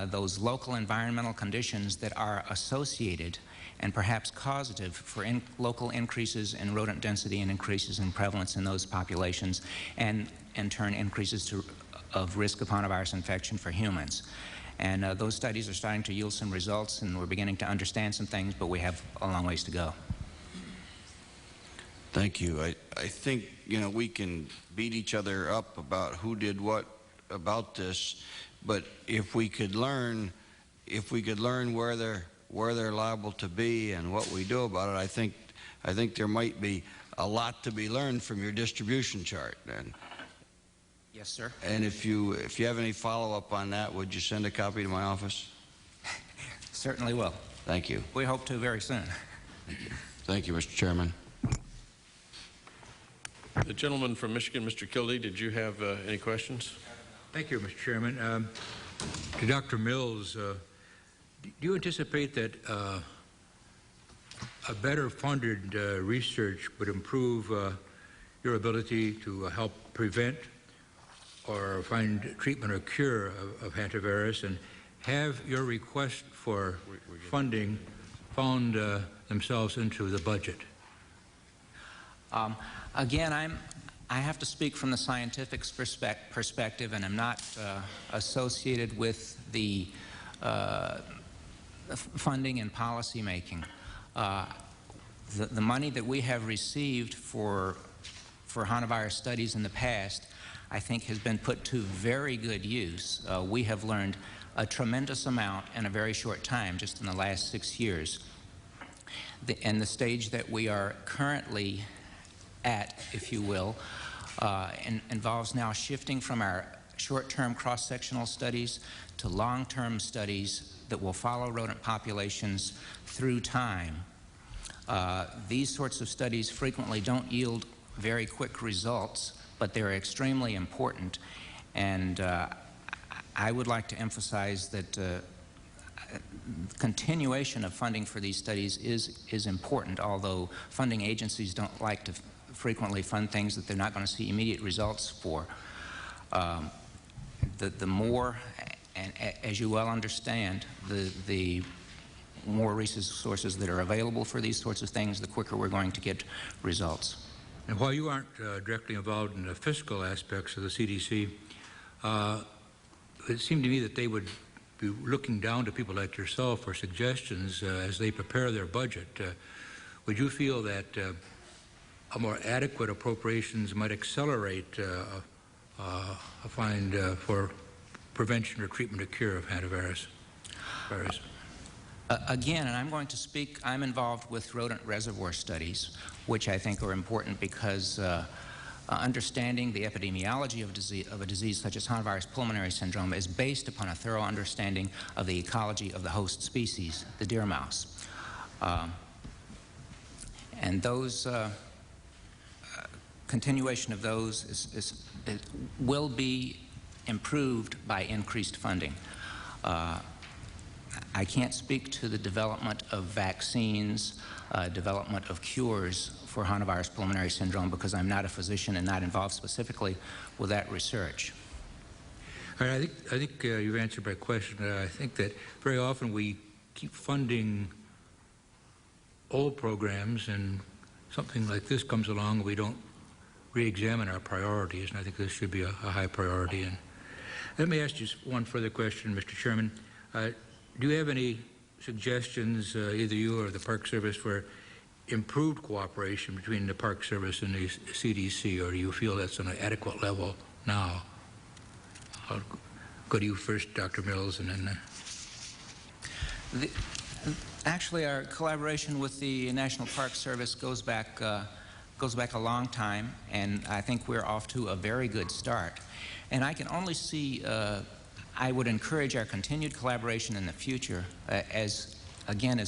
those local environmental conditions that are associated and perhaps causative for local increases in rodent density and increases in prevalence in those populations, and in turn increases of risk of hantavirus infection for humans. And those studies are starting to yield some results, and we're beginning to understand some things, but we have a long ways to go. Thank you. I think, you know, we can beat each other up about who did what about this, but if we could learn where they're liable to be and what we do about it, I think there might be a lot to be learned from your distribution chart. And yes, sir. And if you have any follow-up on that, would you send a copy to my office? Certainly will. Thank you. We hope to very soon. Thank you, Mr. Chairman. The gentleman from Michigan, Mr. Kildee, did you have any questions? Thank you, Mr. Chairman. To Dr. Mills, do you anticipate that a better funded research would improve your ability to help prevent or find treatment or cure of hantavirus, and have your request for funding found themselves into the budget? Again, I have to speak from the scientific perspective, and I'm not associated with the funding and policy making. The money that we have received for hantavirus studies in the past, I think, has been put to very good use. We have learned a tremendous amount in a very short time, just in the last 6 years. And the stage that we are currently at, if you will, involves now shifting from our short-term cross-sectional studies to long-term studies that will follow rodent populations through time. These sorts of studies frequently don't yield very quick results, but they're extremely important. And I would like to emphasize that continuation of funding for these studies is important, although funding agencies don't like to frequently fund things that they're not going to see immediate results for. The more, and as you well understand, the more resources that are available for these sorts of things, the quicker we're going to get results. And while you aren't directly involved in the fiscal aspects of the CDC, it seemed to me that they would be looking down to people like yourself for suggestions as they prepare their budget. Would you feel that a more adequate appropriations might accelerate a fund for prevention or treatment or cure of hantavirus? Again, and I'm going to speak, I'm involved with rodent reservoir studies, which I think are important because understanding the epidemiology of a disease such as hantavirus pulmonary syndrome is based upon a thorough understanding of the ecology of the host species, the deer mouse. And those continuation of those will be improved by increased funding. I can't speak to the development of vaccines, development of cures for hantavirus pulmonary syndrome because I'm not a physician and not involved specifically with that research. All right, I think you've answered my question. I think that very often we keep funding old programs and something like this comes along and we don't re-examine our priorities, and I think this should be a high priority. And let me ask you one further question, Mr. Chairman. Do you have any suggestions, either you or the Park Service, for improved cooperation between the Park Service and the CDC, or do you feel that's on an adequate level now? I'll go to you first, Dr. Mills, and then... Actually, our collaboration with the National Park Service goes back a long time, and I think we're off to a very good start. And I can only see, I would encourage our continued collaboration in the future as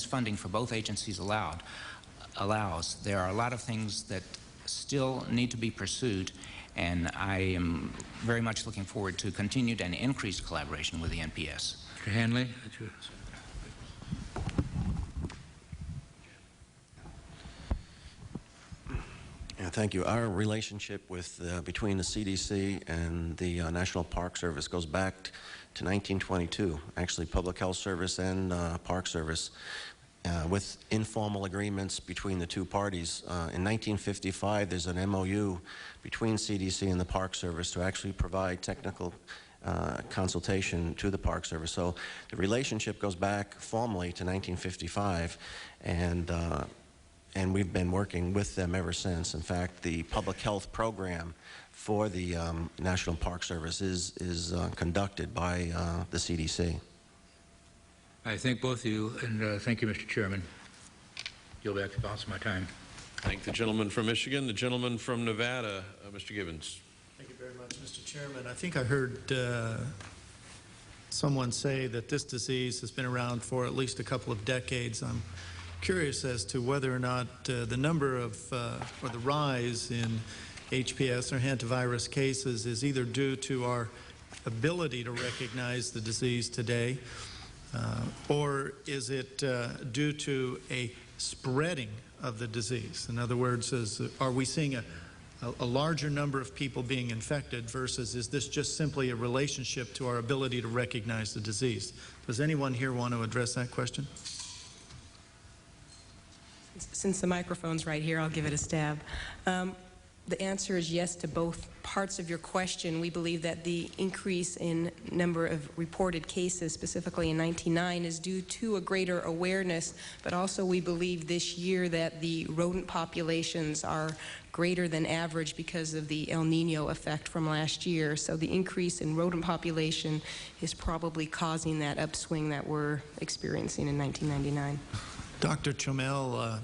funding for both agencies allows. There are a lot of things that still need to be pursued, and I am very much looking forward to continued and increased collaboration with the NPS. Mr. Hanley? Yeah, thank you. Our relationship with between the CDC and the National Park Service goes back to 1922. Actually, Public Health Service and Park Service, with informal agreements between the two parties. In 1955, there's an MOU between CDC and the Park Service to actually provide technical consultation to the Park Service. So the relationship goes back formally to 1955, and we've been working with them ever since. In fact, the public health program for the National Park Service is conducted by the CDC. I thank both of you, and thank you, Mr. Chairman. Yield back the balance of my time. Thank the gentleman from Michigan. The gentleman from Nevada, Mr. Gibbons. Thank you very much, Mr. Chairman. I think I heard someone say that this disease has been around for at least a couple of decades. I'm curious as to whether or not the number of, or the rise in HPS or hantavirus cases is either due to our ability to recognize the disease today, or is it due to a spreading of the disease? In other words, are we seeing a larger number of people being infected versus is this just simply a relationship to our ability to recognize the disease? Does anyone here want to address that question? Since the microphone's right here, I'll give it a stab. The answer is yes to both parts of your question. We believe that the increase in number of reported cases, specifically in 1999, is due to a greater awareness, but also we believe this year that the rodent populations are greater than average because of the El Nino effect from last year. So the increase in rodent population is probably causing that upswing that we're experiencing in 1999. Dr. Chomel,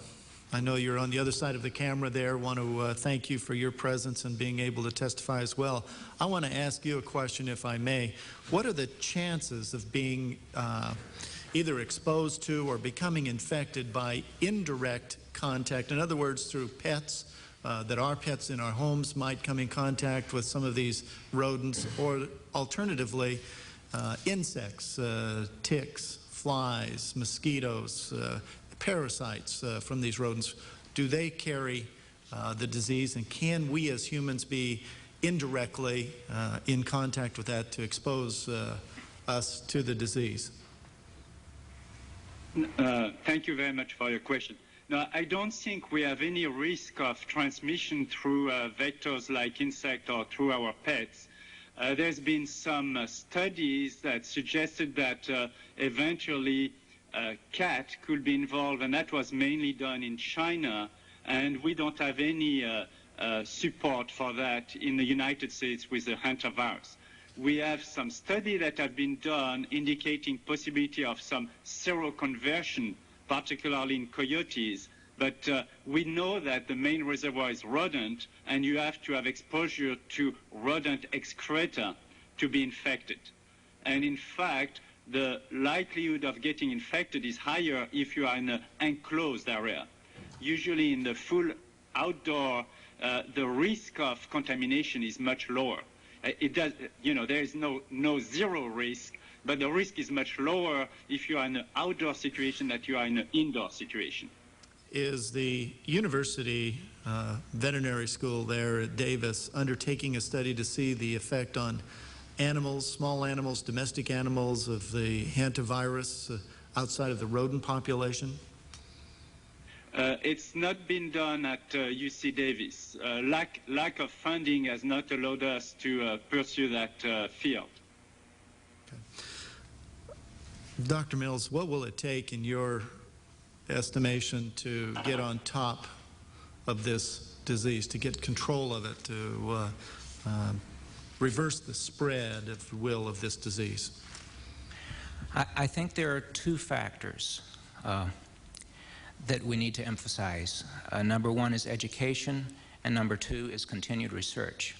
I know you're on the other side of the camera there. Want to thank you for your presence and being able to testify as well. I want to ask you a question, if I may. What are the chances of being either exposed to or becoming infected by indirect contact? In other words, through pets, that our pets in our homes might come in contact with some of these rodents, or alternatively, insects, ticks, flies, mosquitoes, parasites from these rodents. Do they carry the disease, and can we as humans be indirectly in contact with that to expose us to the disease? Thank you very much for your question. No, I don't think we have any risk of transmission through vectors like insect or through our pets. There's been some studies that suggested that eventually cat could be involved, and that was mainly done in China, and we don't have any support for that in the United States with the hantavirus. We have some study that have been done indicating possibility of some seroconversion, particularly in coyotes, but we know that the main reservoir is rodent, and you have to have exposure to rodent excreta to be infected. And in fact, the likelihood of getting infected is higher if you are in an enclosed area. Usually in the full outdoor, the risk of contamination is much lower. It does, you know, there is no zero risk, but the risk is much lower if you are in an outdoor situation than you are in an indoor situation. Is the university veterinary school there at Davis undertaking a study to see the effect on animals, small animals, domestic animals of the hantavirus outside of the rodent population? It's not been done at UC Davis. Lack of funding has not allowed us to pursue that field. Okay. Dr. Mills, what will it take in your estimation to get on top of this disease, to get control of it, to reverse the spread, if you will, of this disease? I think there are two factors that we need to emphasize. Number one is education, and number two is continued research.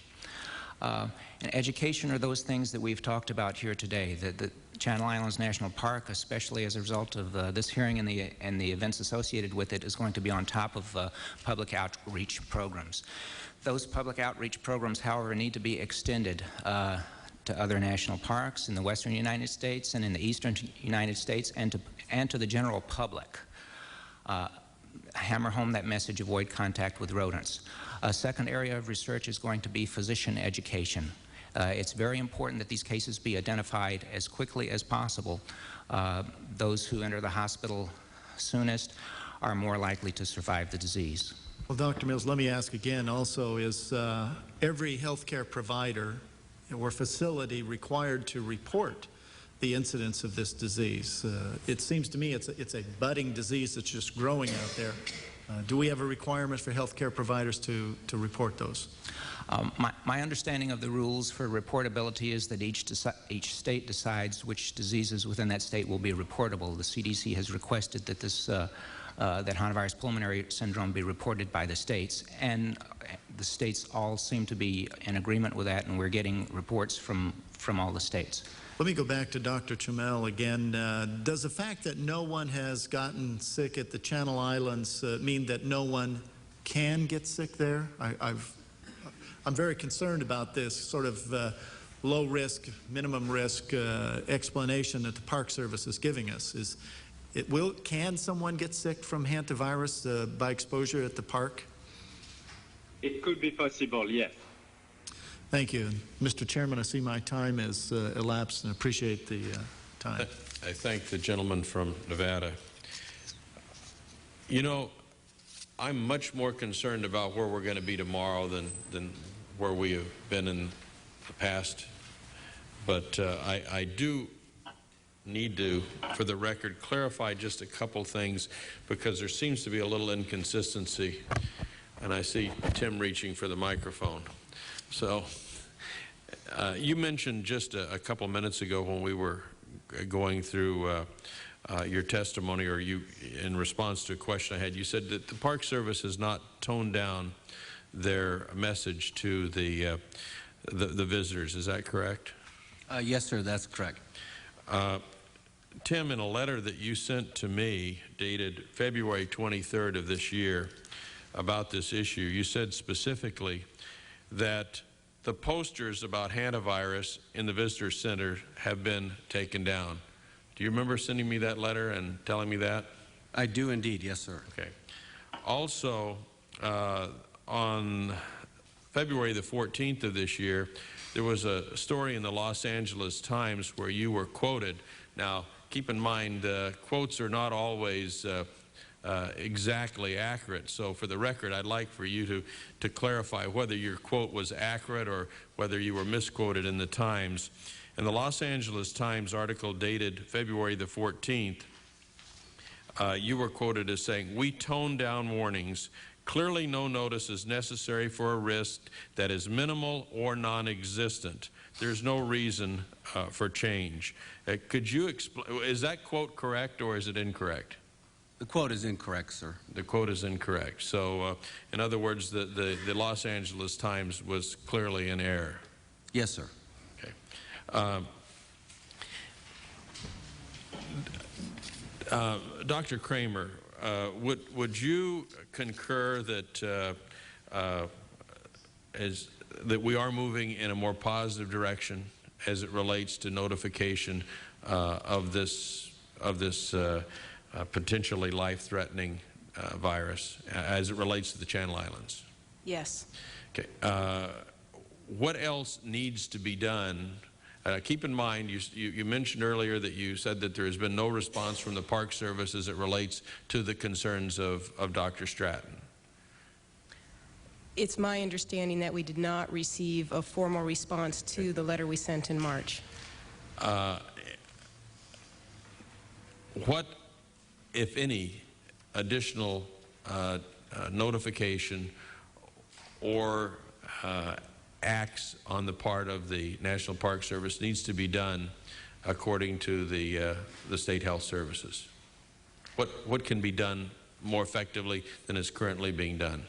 And education are those things that we've talked about here today. The Channel Islands National Park, especially as a result of this hearing and the events associated with it, is going to be on top of public outreach programs. Those public outreach programs, however, need to be extended to other national parks in the western United States and in the eastern United States, and to the general public. Hammer home that message: avoid contact with rodents. A second area of research is going to be physician education. It's very important that these cases be identified as quickly as possible. Those who enter the hospital soonest are more likely to survive the disease. Well, Dr. Mills, let me ask again also, is every healthcare provider or facility required to report the incidence of this disease? It seems to me it's a budding disease that's just growing out there. Do we have a requirement for healthcare providers to report those? My understanding of the rules for reportability is that each state decides which diseases within that state will be reportable. The CDC has requested that that hantavirus pulmonary syndrome be reported by the states, and the states all seem to be in agreement with that, and we're getting reports from all the states. Let me go back to Dr. Chomel again. Does the fact that no one has gotten sick at the Channel Islands mean that no one can get sick there? I'm very concerned about this sort of low risk, minimum risk explanation that the Park Service is giving us. Can someone get sick from hantavirus by exposure at the park? It could be possible, yes. Thank you. Mr. Chairman, I see my time has elapsed, and appreciate the time. I thank the gentleman from Nevada. You know, I'm much more concerned about where we're going to be tomorrow than where we have been in the past. But I do need to, for the record, clarify just a couple things, because there seems to be a little inconsistency. And I see Tim reaching for the microphone. So you mentioned just a couple minutes ago when we were going through your testimony, or you, in response to a question I had, you said that the Park Service has not toned down their message to the visitors. Is that correct? Yes, sir, that's correct. Tim, in a letter that you sent to me dated February 23rd of this year about this issue, you said specifically that the posters about hantavirus in the visitor center have been taken down. Do you remember sending me that letter and telling me that? I do indeed, yes, sir. Okay. Also, on February the 14th of this year, there was a story in the Los Angeles Times where you were quoted. Now, keep in mind, quotes are not always exactly accurate. So for the record, I'd like for you to clarify whether your quote was accurate or whether you were misquoted in the Times. In the Los Angeles Times article dated February the 14th, you were quoted as saying, "We toned down warnings. Clearly no notice is necessary for a risk that is minimal or non-existent. There's no reason for change." Could you explain, is that quote correct or is it incorrect? The quote is incorrect, sir. The quote is incorrect. So, in other words, the Los Angeles Times was clearly in error. Yes, sir. Okay. Dr. Kramer, would you concur that that we are moving in a more positive direction as it relates to notification of this potentially life-threatening virus as it relates to the Channel Islands? Yes. Okay. What else needs to be done? Keep in mind, you mentioned earlier that you said that there has been no response from the Park Service as it relates to the concerns of Dr. Stratton. It's my understanding that we did not receive a formal response to the letter we sent in March. What, if any, additional notification or acts on the part of the National Park Service needs to be done according to the State Health Services? What can be done more effectively than is currently being done?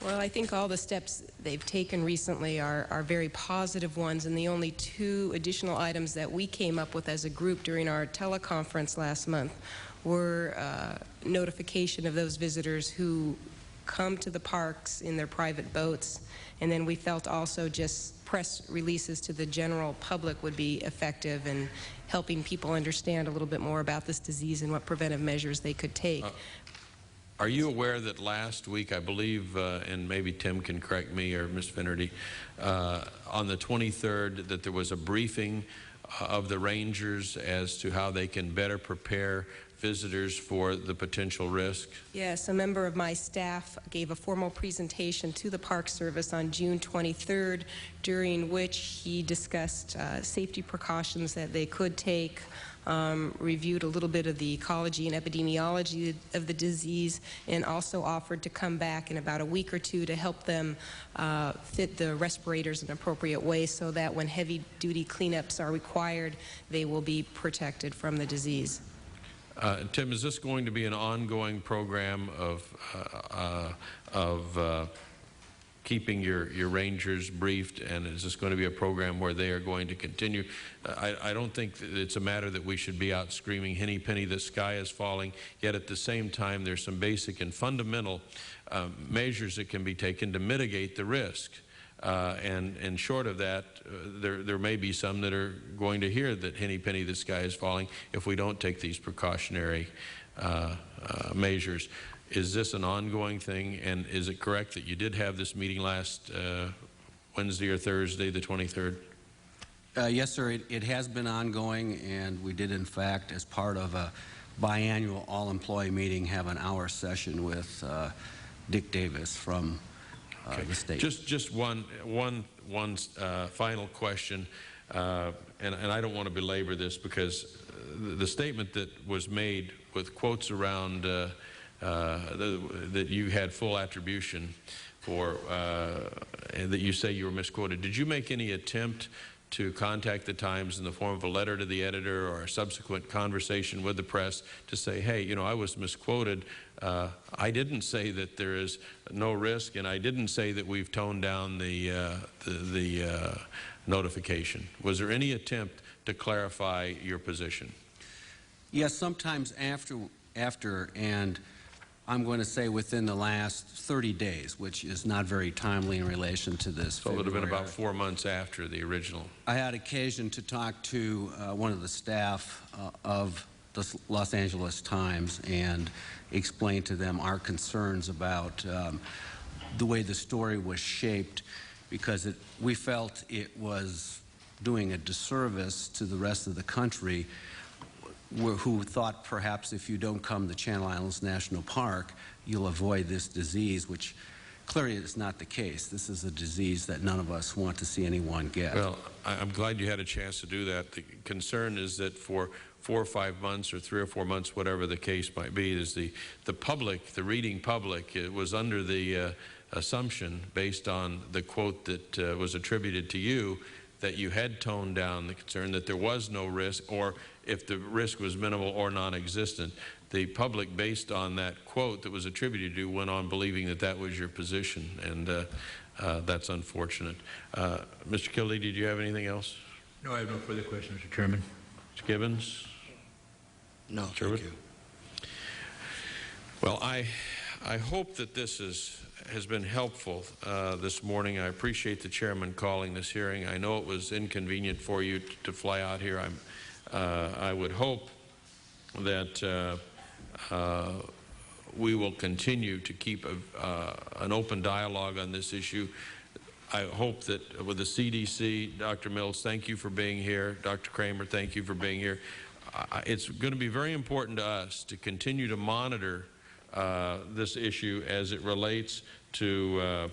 Well, I think all the steps they've taken recently are very positive ones, and the only two additional items that we came up with as a group during our teleconference last month were notification of those visitors who come to the parks in their private boats, and then we felt also just press releases to the general public would be effective in helping people understand a little bit more about this disease and what preventive measures they could take. Are you aware that last week, I believe, and maybe Tim can correct me or Ms. Finnerty, on the 23rd, that there was a briefing of the rangers as to how they can better prepare visitors for the potential risk? Yes, a member of my staff gave a formal presentation to the Park Service on June 23rd, during which he discussed safety precautions that they could take, reviewed a little bit of the ecology and epidemiology of the disease, and also offered to come back in about a week or two to help them fit the respirators in an appropriate way so that when heavy-duty cleanups are required, they will be protected from the disease. Tim, is this going to be an ongoing program of keeping your rangers briefed, and is this going to be a program where they are going to continue? I don't think that it's a matter that we should be out screaming, "Henny penny, the sky is falling," yet at the same time there's some basic and fundamental measures that can be taken to mitigate the risk. And short of that, there may be some that are going to hear that "Henny penny, the sky is falling" if we don't take these precautionary measures. Is this an ongoing thing, and is it correct that you did have this meeting last Wednesday or Thursday, the 23rd? Yes, sir. It has been ongoing, and we did, in fact, as part of biannual all-employee meeting, have an hour session with Dick Davis from the state. Just one final question, and I don't want to belabor this because the statement that was made with quotes around that you had full attribution for, and that you say you were misquoted. Did you make any attempt to contact the Times in the form of a letter to the editor or a subsequent conversation with the press to say, hey, you know, I was misquoted. I didn't say that there is no risk, and I didn't say that we've toned down the notification. Was there any attempt to clarify your position? Yes, sometimes after, and I'm going to say within the last 30 days, which is not very timely in relation to this. So it would have been about 4 months after the original. I had occasion to talk to one of the staff of the Los Angeles Times and explain to them our concerns about the way the story was shaped, because we felt it was doing a disservice to the rest of the country who thought perhaps if you don't come to Channel Islands National Park, you'll avoid this disease, which clearly is not the case. This is a disease that none of us want to see anyone get. Well, I'm glad you had a chance to do that. The concern is that for 4 or 5 months or 3 or 4 months, whatever the case might be, is the public, the reading public, it was under the assumption, based on the quote that was attributed to you, that you had toned down the concern, that there was no risk, or if the risk was minimal or non-existent. The public, based on that quote that was attributed to you, went on believing that that was your position, and that's unfortunate. Mr. Kildee, did you have anything else? No, I have no further questions, Mr. Chairman. Mr. Gibbons? No, Sherwood? thank you. Well, I hope that this has been helpful this morning. I appreciate the chairman calling this hearing. I know it was inconvenient for you to fly out here. I would hope that we will continue to keep an open dialogue on this issue. I hope that with the CDC, Dr. Mills, thank you for being here. Dr. Kramer, thank you for being here. It's going to be very important to us to continue to monitor this issue as it relates to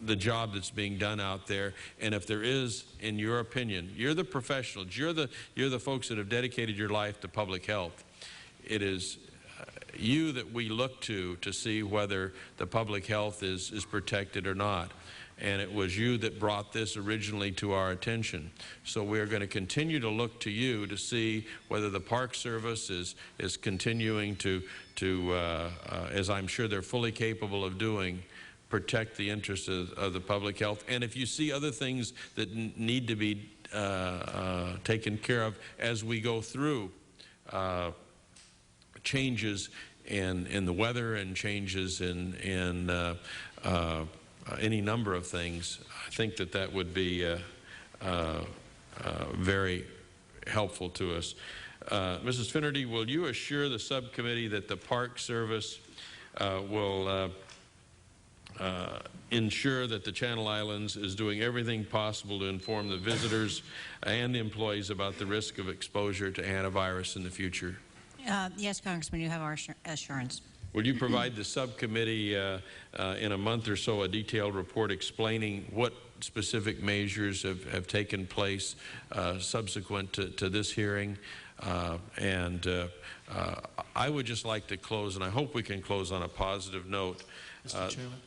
the job that's being done out there. And if there is, in your opinion, you're the professionals, you're the folks that have dedicated your life to public health. It is you that we look to see whether the public health is protected or not. And it was you that brought this originally to our attention. So we're going to continue to look to you to see whether the Park Service is continuing to as I'm sure they're fully capable of doing, protect the interests of the public health. And if you see other things that need to be taken care of as we go through changes in the weather and changes in any number of things, I think that would be very helpful to us. Mrs. Finnerty, will you assure the subcommittee that the Park Service will ensure that the Channel Islands is doing everything possible to inform the visitors and the employees about the risk of exposure to hantavirus in the future? Yes, Congressman, you have our assurance. Will you provide the subcommittee in a month or so a detailed report explaining what specific measures have taken place subsequent to this hearing? I would just like to close, and I hope we can close on a positive note. Mr. Chairman?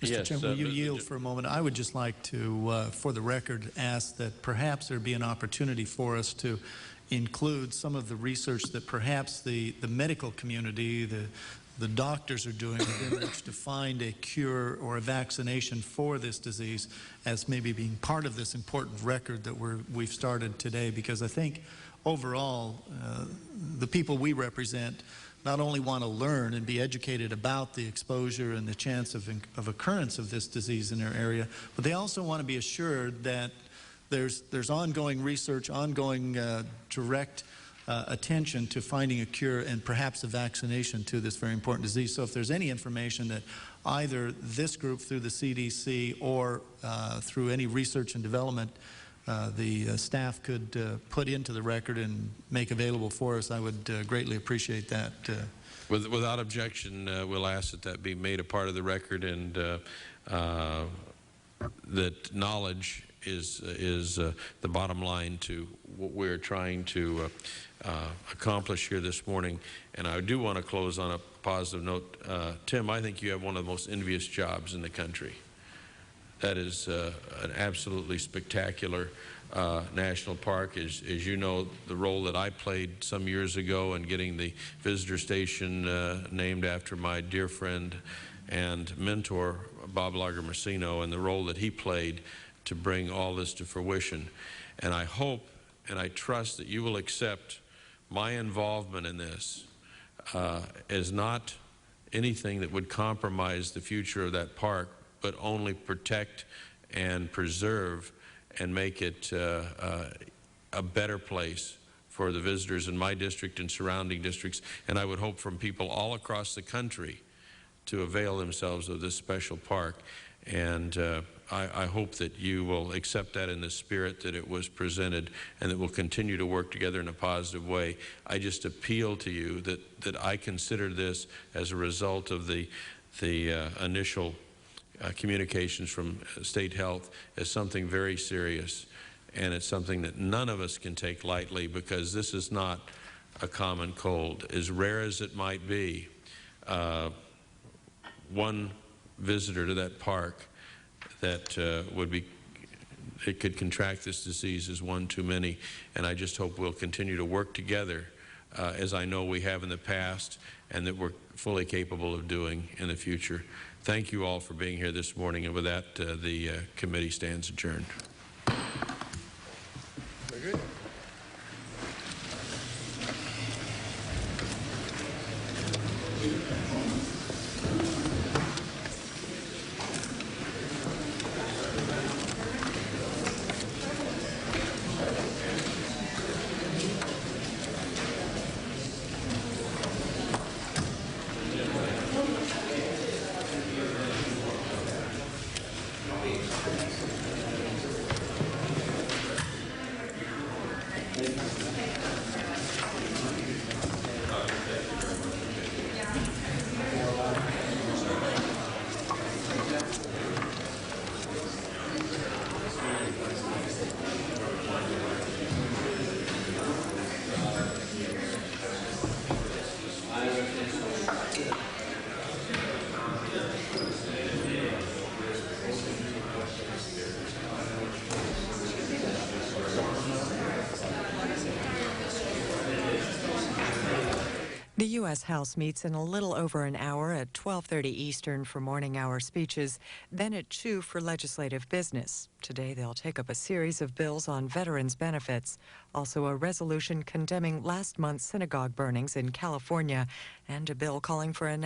Mr. Chairman, will you yield for a moment? I would just like to, for the record, ask that perhaps there be an opportunity for us to include some of the research that perhaps the medical community, the doctors are doing within which to find a cure or a vaccination for this disease as maybe being part of this important record that we've started today, because I think overall the people we represent not only want to learn and be educated about the exposure and the chance of occurrence of this disease in their area, but they also want to be assured that there's ongoing research, ongoing direct attention to finding a cure and perhaps a vaccination to this very important disease. So if there's any information that either this group through the CDC or through any research and development the staff could put into the record and make available for us, I would greatly appreciate that. Without objection, we'll ask that that be made a part of the record, and that knowledge is the bottom line to what we're trying to accomplish here this morning. And I do want to close on a positive note. Tim, I think you have one of the most envious jobs in the country. That is an absolutely spectacular national park. As you know, the role that I played some years ago in getting the visitor station named after my dear friend and mentor, Bob Lagomarsino, and the role that he played to bring all this to fruition. And I hope and I trust that you will accept my involvement in this as not anything that would compromise the future of that park, but only protect and preserve and make it a better place for the visitors in my district and surrounding districts. And I would hope from people all across the country to avail themselves of this special park. And I hope that you will accept that in the spirit that it was presented, and that we'll continue to work together in a positive way. I just appeal to you that I consider this as a result of the initial communications from State Health as something very serious, and it's something that none of us can take lightly, because this is not a common cold. As rare as it might be, one visitor to that park that it could contract this disease is one too many. And I just hope we'll continue to work together, as I know we have in the past, and that we're fully capable of doing in the future. Thank you all for being here this morning, and with that, the committee stands adjourned. Very good. The U.S. House meets in a little over an hour at 12:30 Eastern for morning hour speeches, then at 2 for legislative business. Today they'll take up a series of bills on veterans' benefits, also a resolution condemning last month's synagogue burnings in California, and a bill calling for a